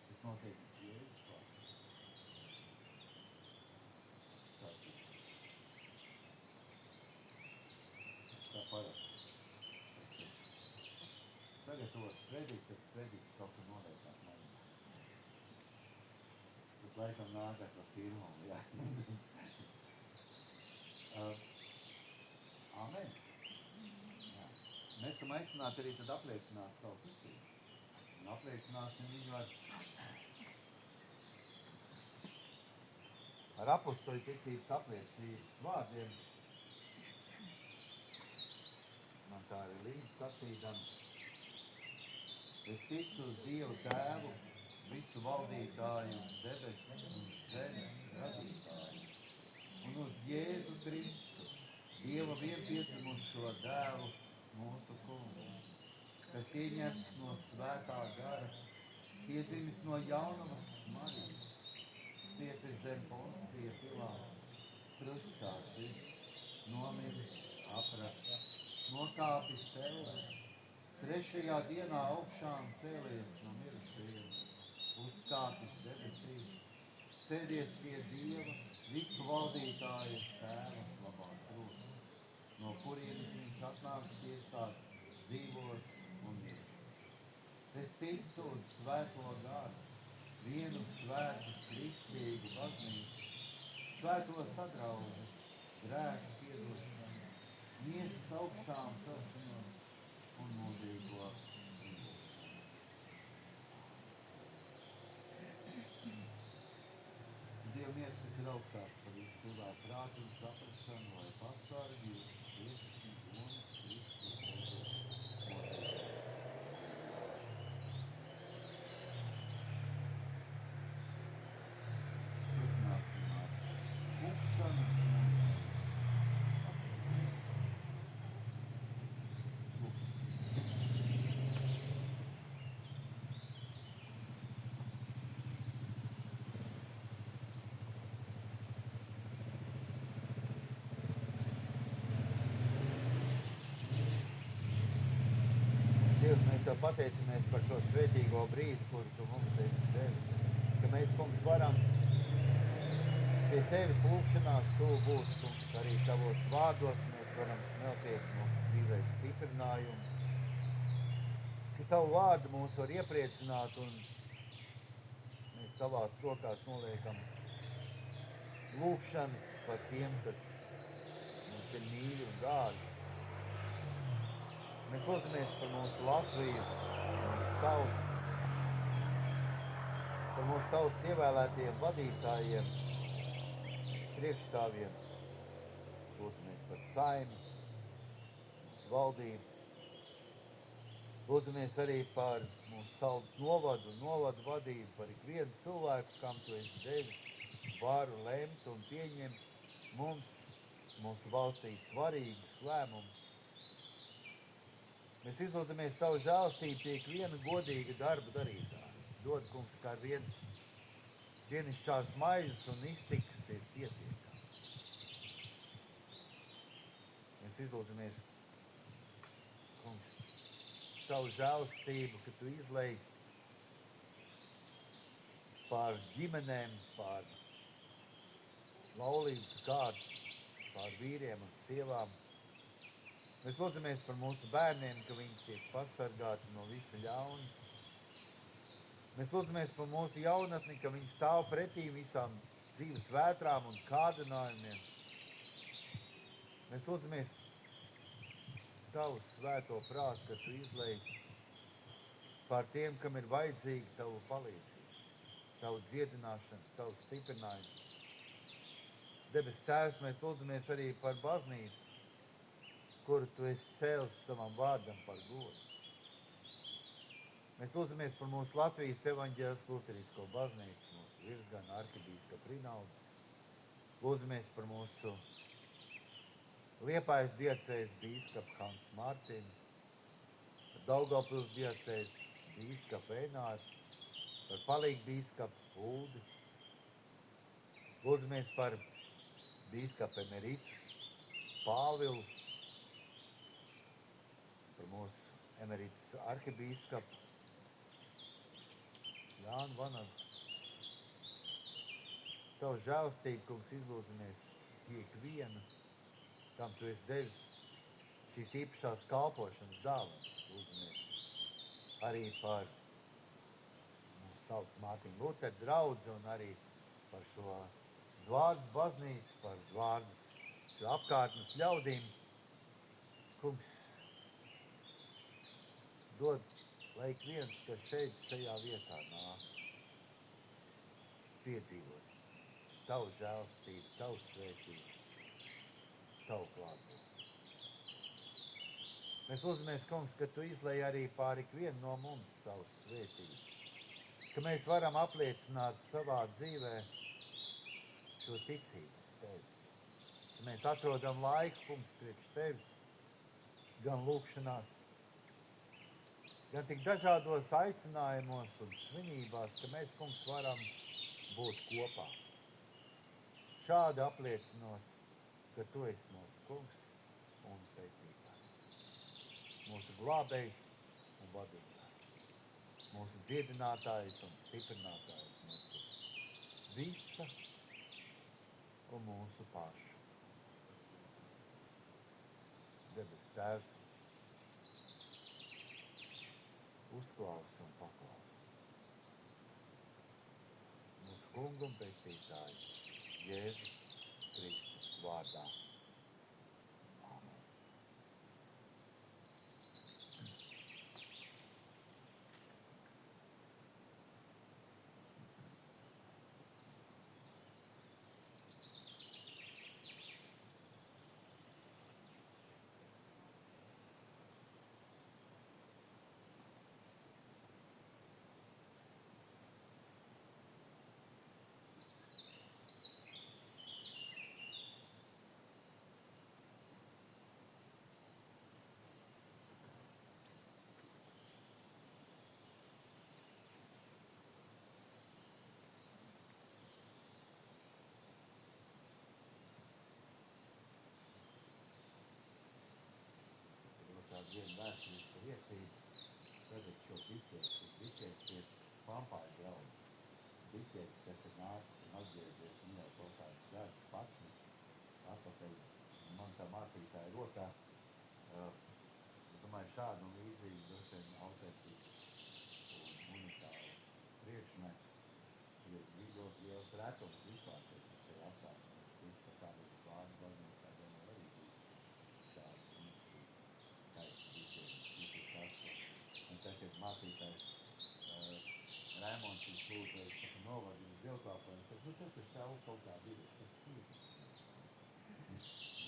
Tas noteikti ir Jēzus vārds. Tā parasti. Sagatavos sprediķi, tad sprediķis kaut kur noliekās manī. Tas laikam nāk ar to sirmumu, jā. Amen. Jā. Mēs esam aicināti arī tad apliecināt savu ticību. Un apliecināsim viņu ar apostoļu ticības apliecības vārdiem. Man tā arī līdz sacīdam. Es ticu uz Dievu Tēvu, visu valdītāju, debesu un zemes radītāju, un uz Jēzu Kristu, Dieva vienpiedzimušo dēlu, mūsu kungu, kas ieņemts no svētā gara, piedzimis no jaunavas Marijas, cietis zem Poncija Pilāta, krustā sists, nomiris, aprakts, nokāpis sellē, trešajā dienā augšām cēlies no mirušajiem, uzkāpis debesīs, sēdies pie Dieva, visu valdītāju tēva labās rokas, no kurienes viņš atnāks tiesāt dzīvos un mirušos. Es ticu uz svēto garu, vienu svētu kristīgu baznīcu, svēto sadraudzi, grēku piedošanu, miesas augšām celšanos un mūžīgo dzīvošanu. Dieva miers, kas ir augstāks par visu cilvēku prātu un saprašanu, lai pasargi jūsu sirds un domas Kristu Jēzu mūžīgi. Turpināsim ar lūkšanu. Dievs, mēs Tev pateicamies par šo svētīgo brīdi, kuru Tu mums esi devis. Ka mēs, Kungs, varam pie Tevis lūkšanās tuvu būt, Kungs, ka arī Tavos vārdos mēs varam smelties mūsu dzīvē stiprinājumu. Ka Tavu vārdu mūs var iepriecināt un mēs Tavās rokās noliekam lūkšanas par tiem, kas mums ir mīļi un dārgi. Mēs lūdzamies par mūsu Latviju, par mūsu tautu, par mūsu tautas ievēlētajiem vadītājiem, priekšstāvjiem. Lūdzamies par Saimi, mūsu valdību. Lūdzamies arī par mūsu Saldus novadu un novadu vadību, par ikvienu cilvēku, kam Tu esi devis varu lemt un pieņemt mums, mūsu valstī svarīgus lēmumus. Mēs izlūdzamies Tavu žēlastību pie ikviena godīga darba darītāja. Dod, Kungs, kā vien dienišķās maizes un iztikas ir pietiekami. Mēs izlūdzamies, Kungs, Tavu žēlastību, ka Tu izlej pār ģimenēm, pār laulības kārtu, pār vīriem un sievām. Mēs lūdzamies par mūsu bērniem, ka viņi tiek pasargāti no visa ļauna. Mēs lūdzamies par mūsu jaunatni, ka viņi stāv pretī visām dzīves vētrām un kārdinājumiem. Mēs lūdzamies Tavu svēto prātu, ka Tu izlej pār tiem, kam ir vajadzīga Tavu palīdzību, Tavu dziedināšanu, Tavu stiprinājumu. Debes Tēvs, mēs lūdzamies arī par baznīcu, kuru Tu esi cēlis savam vārdam par godu. Mēs lūdzamies par mūsu Latvijas evaņģēlisko luterisko baznīcu, mūsu virsgana arhibīskapu Rinaldu. Lūdzamies par mūsu Liepājas diecēs bīskapu Hansu Mārtiņu, par Daugavpils diecēs bīskapu Eināru, par palīgu bīskapu Uldi. Lūdzamies par bīskapu emeritus Pāvilu, par mūsu emeritus arhibīskapu Jānu Vanagu. Tavu žēlastību, Kungs, izlūdzamies pie ikviena, kam Tu esi devis šīs īpašās kalpošanas dāvanas. Lūdzamies arī par mūsu Saules Mārtiņu Luteru draudzi un arī par šo Zvārdas baznīcu, par Zvārdas šo apkārtnes ļaudīm. Kungs, dod, lai ik viens, kas šajā vietā nāk, piedzīvot Tavu žēlastību, Tavu svētību, Tavu klātbūtni. Mēs lūdzamies, Kungs, ka Tu izlej arī pār ikvienu no mums savu svētību, ka mēs varam apliecināt savā dzīvē šo ticību uz Tevi. Ka mēs atrodam laiku, Kungs, priekš Tevis, gan lūkšanās, gan tik dažādos aicinājumos un svinībās, ka mēs, Kungs, varam būt kopā. Šādi apliecinot, ka Tu esi mūsu Kungs un Pestītājs. mūsu glābējs un vadītājs, mūsu dziedinātājs un stiprinātājs, mūsu visa un mūsu pašu. Debes Tēvs, uzklausa un paklausa. Mūsu Kungu un Pestītāju Jēzus Kristus vārdā. Āmen. Viena vēsturiska liecība, redzat šo biķeti. Šis biķets ir pampāja draugs. Biķets, kas ir nācis un atgriezies un jau kaut kāds gads pats atpakaļ man kā mācītāja rokās. Es domāju, šādu un līdzīgi droši vien autentisku un unikālu priekšmetu ir ļoti liels retums vispār, kas ir šajā apkārtnē. Es ticu, ka kādreiz Vārdu baznīcā domāju arī bija šādi un tad, kad mācītājs Raimonds viņš lūdza, es saku, novadu uz dievkalpojumu, es saku, tur stāv kaut kā vidu, es saku,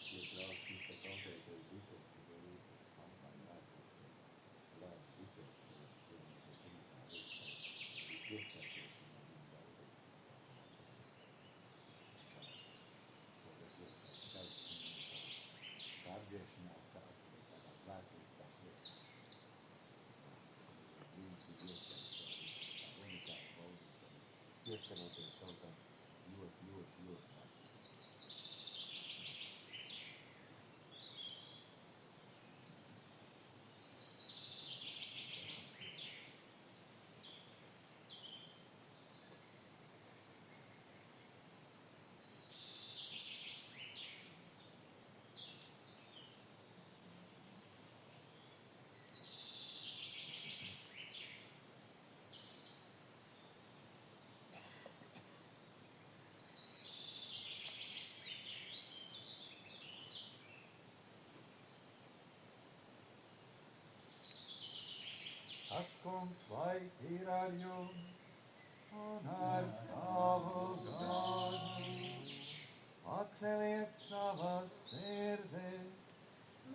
tie draugi šis tā konkrētais biķets, kad ir tas kampaņa vēsturiskais draugs biķets, kur mums ir unikāli iestāties un ar viņu daudīt. Tas ir skaists un unikāls. Tā atgriešanās tādās vēsturiskās lietas. Pieskaroties kaut kā ļoti vērts. Tas kungs, lai ir ar jums un ar tavu gādu. Atceliet savas sirdis,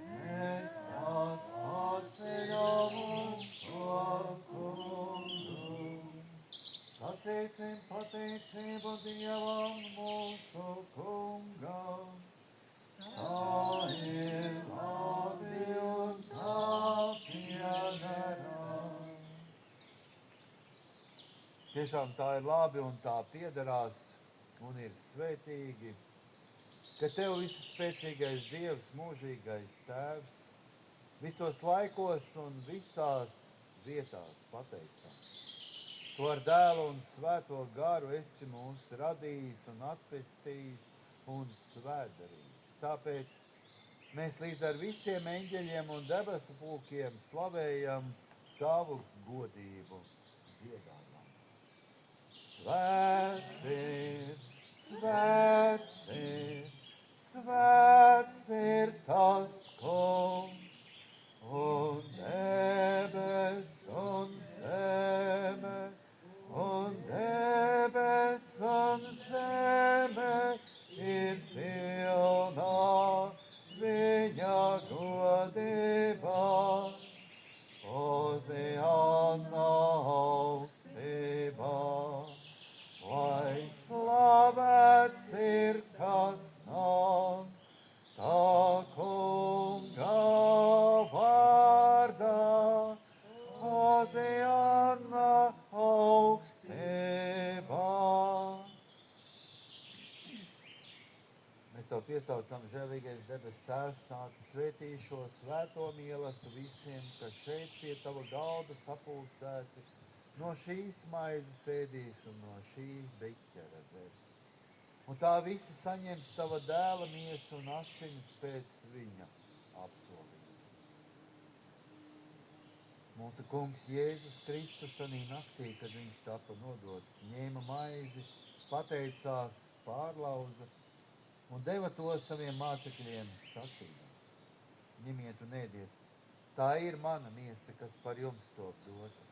mēs tās atceļam uz to kungu. Sacīsim pateicību Dievam mūsu kungam. Tā ir labi un tā piederās. Tiešām tā ir labi un tā piederās un ir svētīgi, ka Tev visspēcīgais Dievs, mūžīgais Tēvs, visos laikos un visās vietās pateicam. Tu ar Dēlu un Svēto garu esi mūs radījis un atpestījis un svētdarījis. Tāpēc mēs līdz ar visiem eņģeļiem un debesu pulkiem slavējam Tavu godību dziedājam. Svēts ir, svēts ir, svēts ir tas kungs, un debes un zeme, un debes un zeme ir pilnā viņa godībā. Oziāna augstībā, lai slavēts ir kas nāk, tā kunga vārdā. Oziāna augstībā. Mēs Tev piesaucam, žēlīgais debes Tēvs, nāc svētī šo svēto mīlestību visiem, kas šeit pie Tava galda sapulcēti, no šīs maizes ēdīs un no šī biķa redzēs. Un tā visi saņems Tava dēla miesu un asinis pēc viņa apsolījuma. Mūsu kungs Jēzus Kristus tanī naktī, kad viņš tapa nodots, ņēma maizi, pateicās, pārlauza un deva to saviem mācekļiem sacīdams: ņemiet un ēdiet, tā ir mana miesa, kas par jums top dota.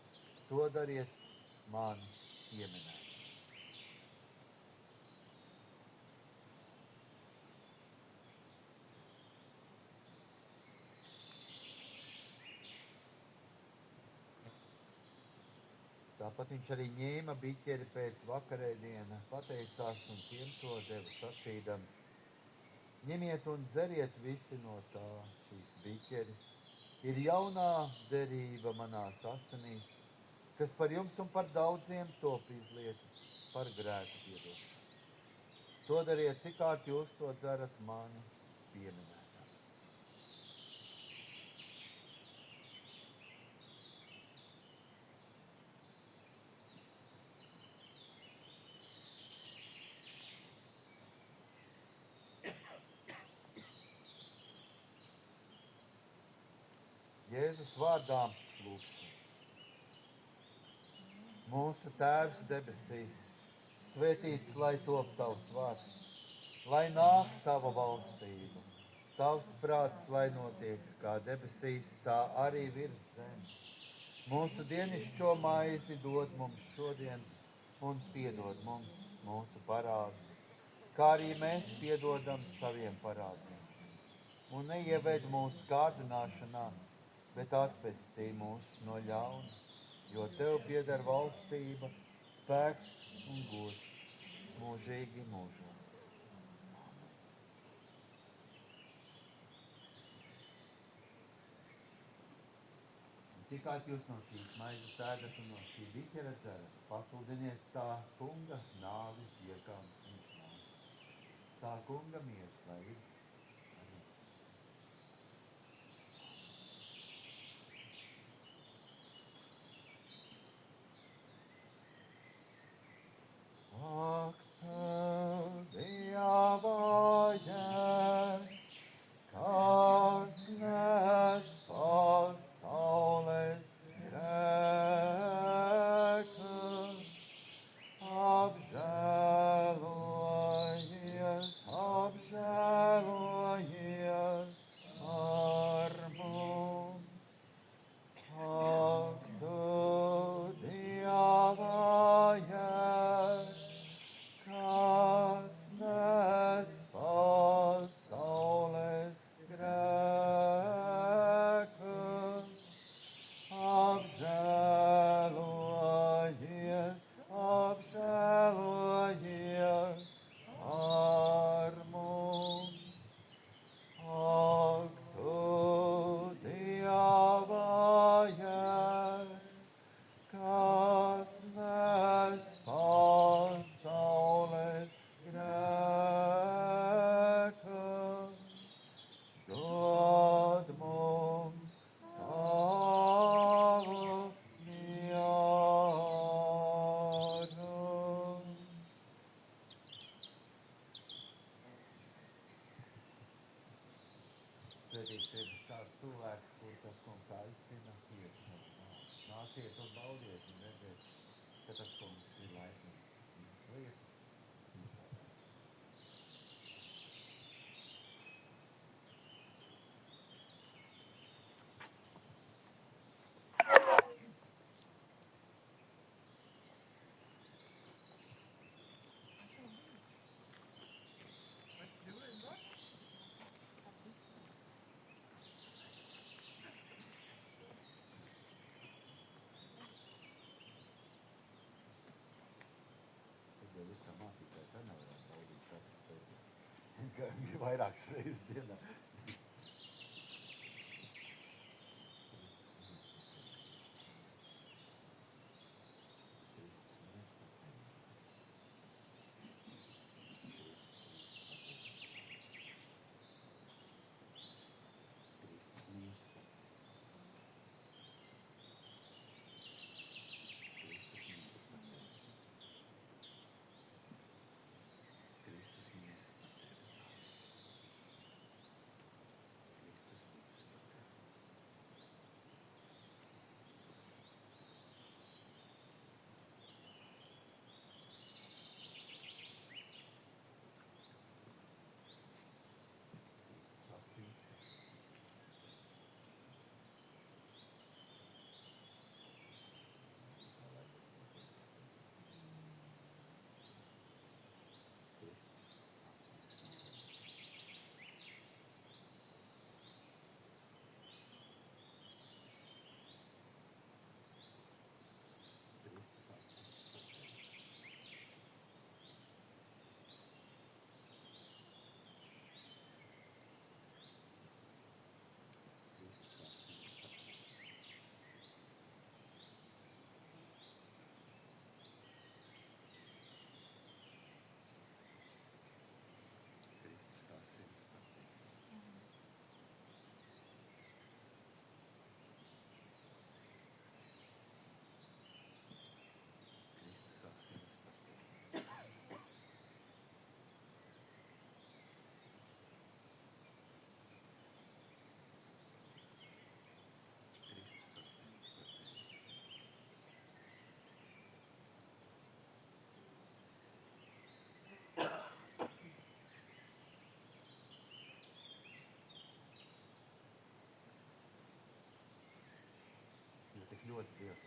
To dariet mani pieminēt. Tāpat viņš arī ņēma biķeri pēc vakarēdiena, pateicās un tiem to deva sacīdams: ņemiet un dzeriet visi no tā, šīs biķeris ir jaunā derība manās asinīs, kas par jums un par daudziem top izlietas par grēku piedošanu. To dariet, cik kārt jūs to dzerat mani pieminēt. Jēzus vārdā lūgsim. Mūsu Tēvs debesīs, svētīts lai top Tavs vārds, lai nāk Tava valstība, Tavs prāts lai notiek kā debesīs, tā arī virs zemes. Mūsu dienišķo maizi dod mums šodien un piedod mums mūsu parādus, kā arī mēs piedodam saviem parādiem. Un neieved mūsu kārdināšanā, bet atpestī mūs no ļauna, jo Tev pieder valstība, spēks un gods mūžīgi mūžos. Cikāt jūs no šīs maizes ēdat un no šī biķera dzerat, pasludiniet tā kunga nāvi, iekāms viņš nav. Tā kunga miers, lai ir. Ak, Tev, Dieva jēs, kas nes pasaules grēkus, apžēlojies, apžēlojies par mums. Ak, Tu, Dieva jēs, kas nes pasaules grēkus, apžēlojies, apžēlojies par mums. Ak, Tu, Dieva jēs, kas nes pasaules grēkus, dod mums savu mieru. Svētīts ir tāds cilvēks, kur tas kungs aicina piesaukt. Nāciet un baudiet un redziet, ka tas kungs ir laipnīgs. Visas lietas piesaukt. Tad jau viss kā mācītājs arī nevarētu baudīt katru svētību. Vairākas reizes dienā.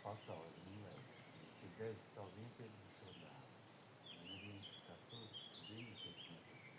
pasauli mīlējis. Viņš ir devis savu vienpiedzimušo dēlu. Lai neviens, kas uz viņu tic, nepazudīs,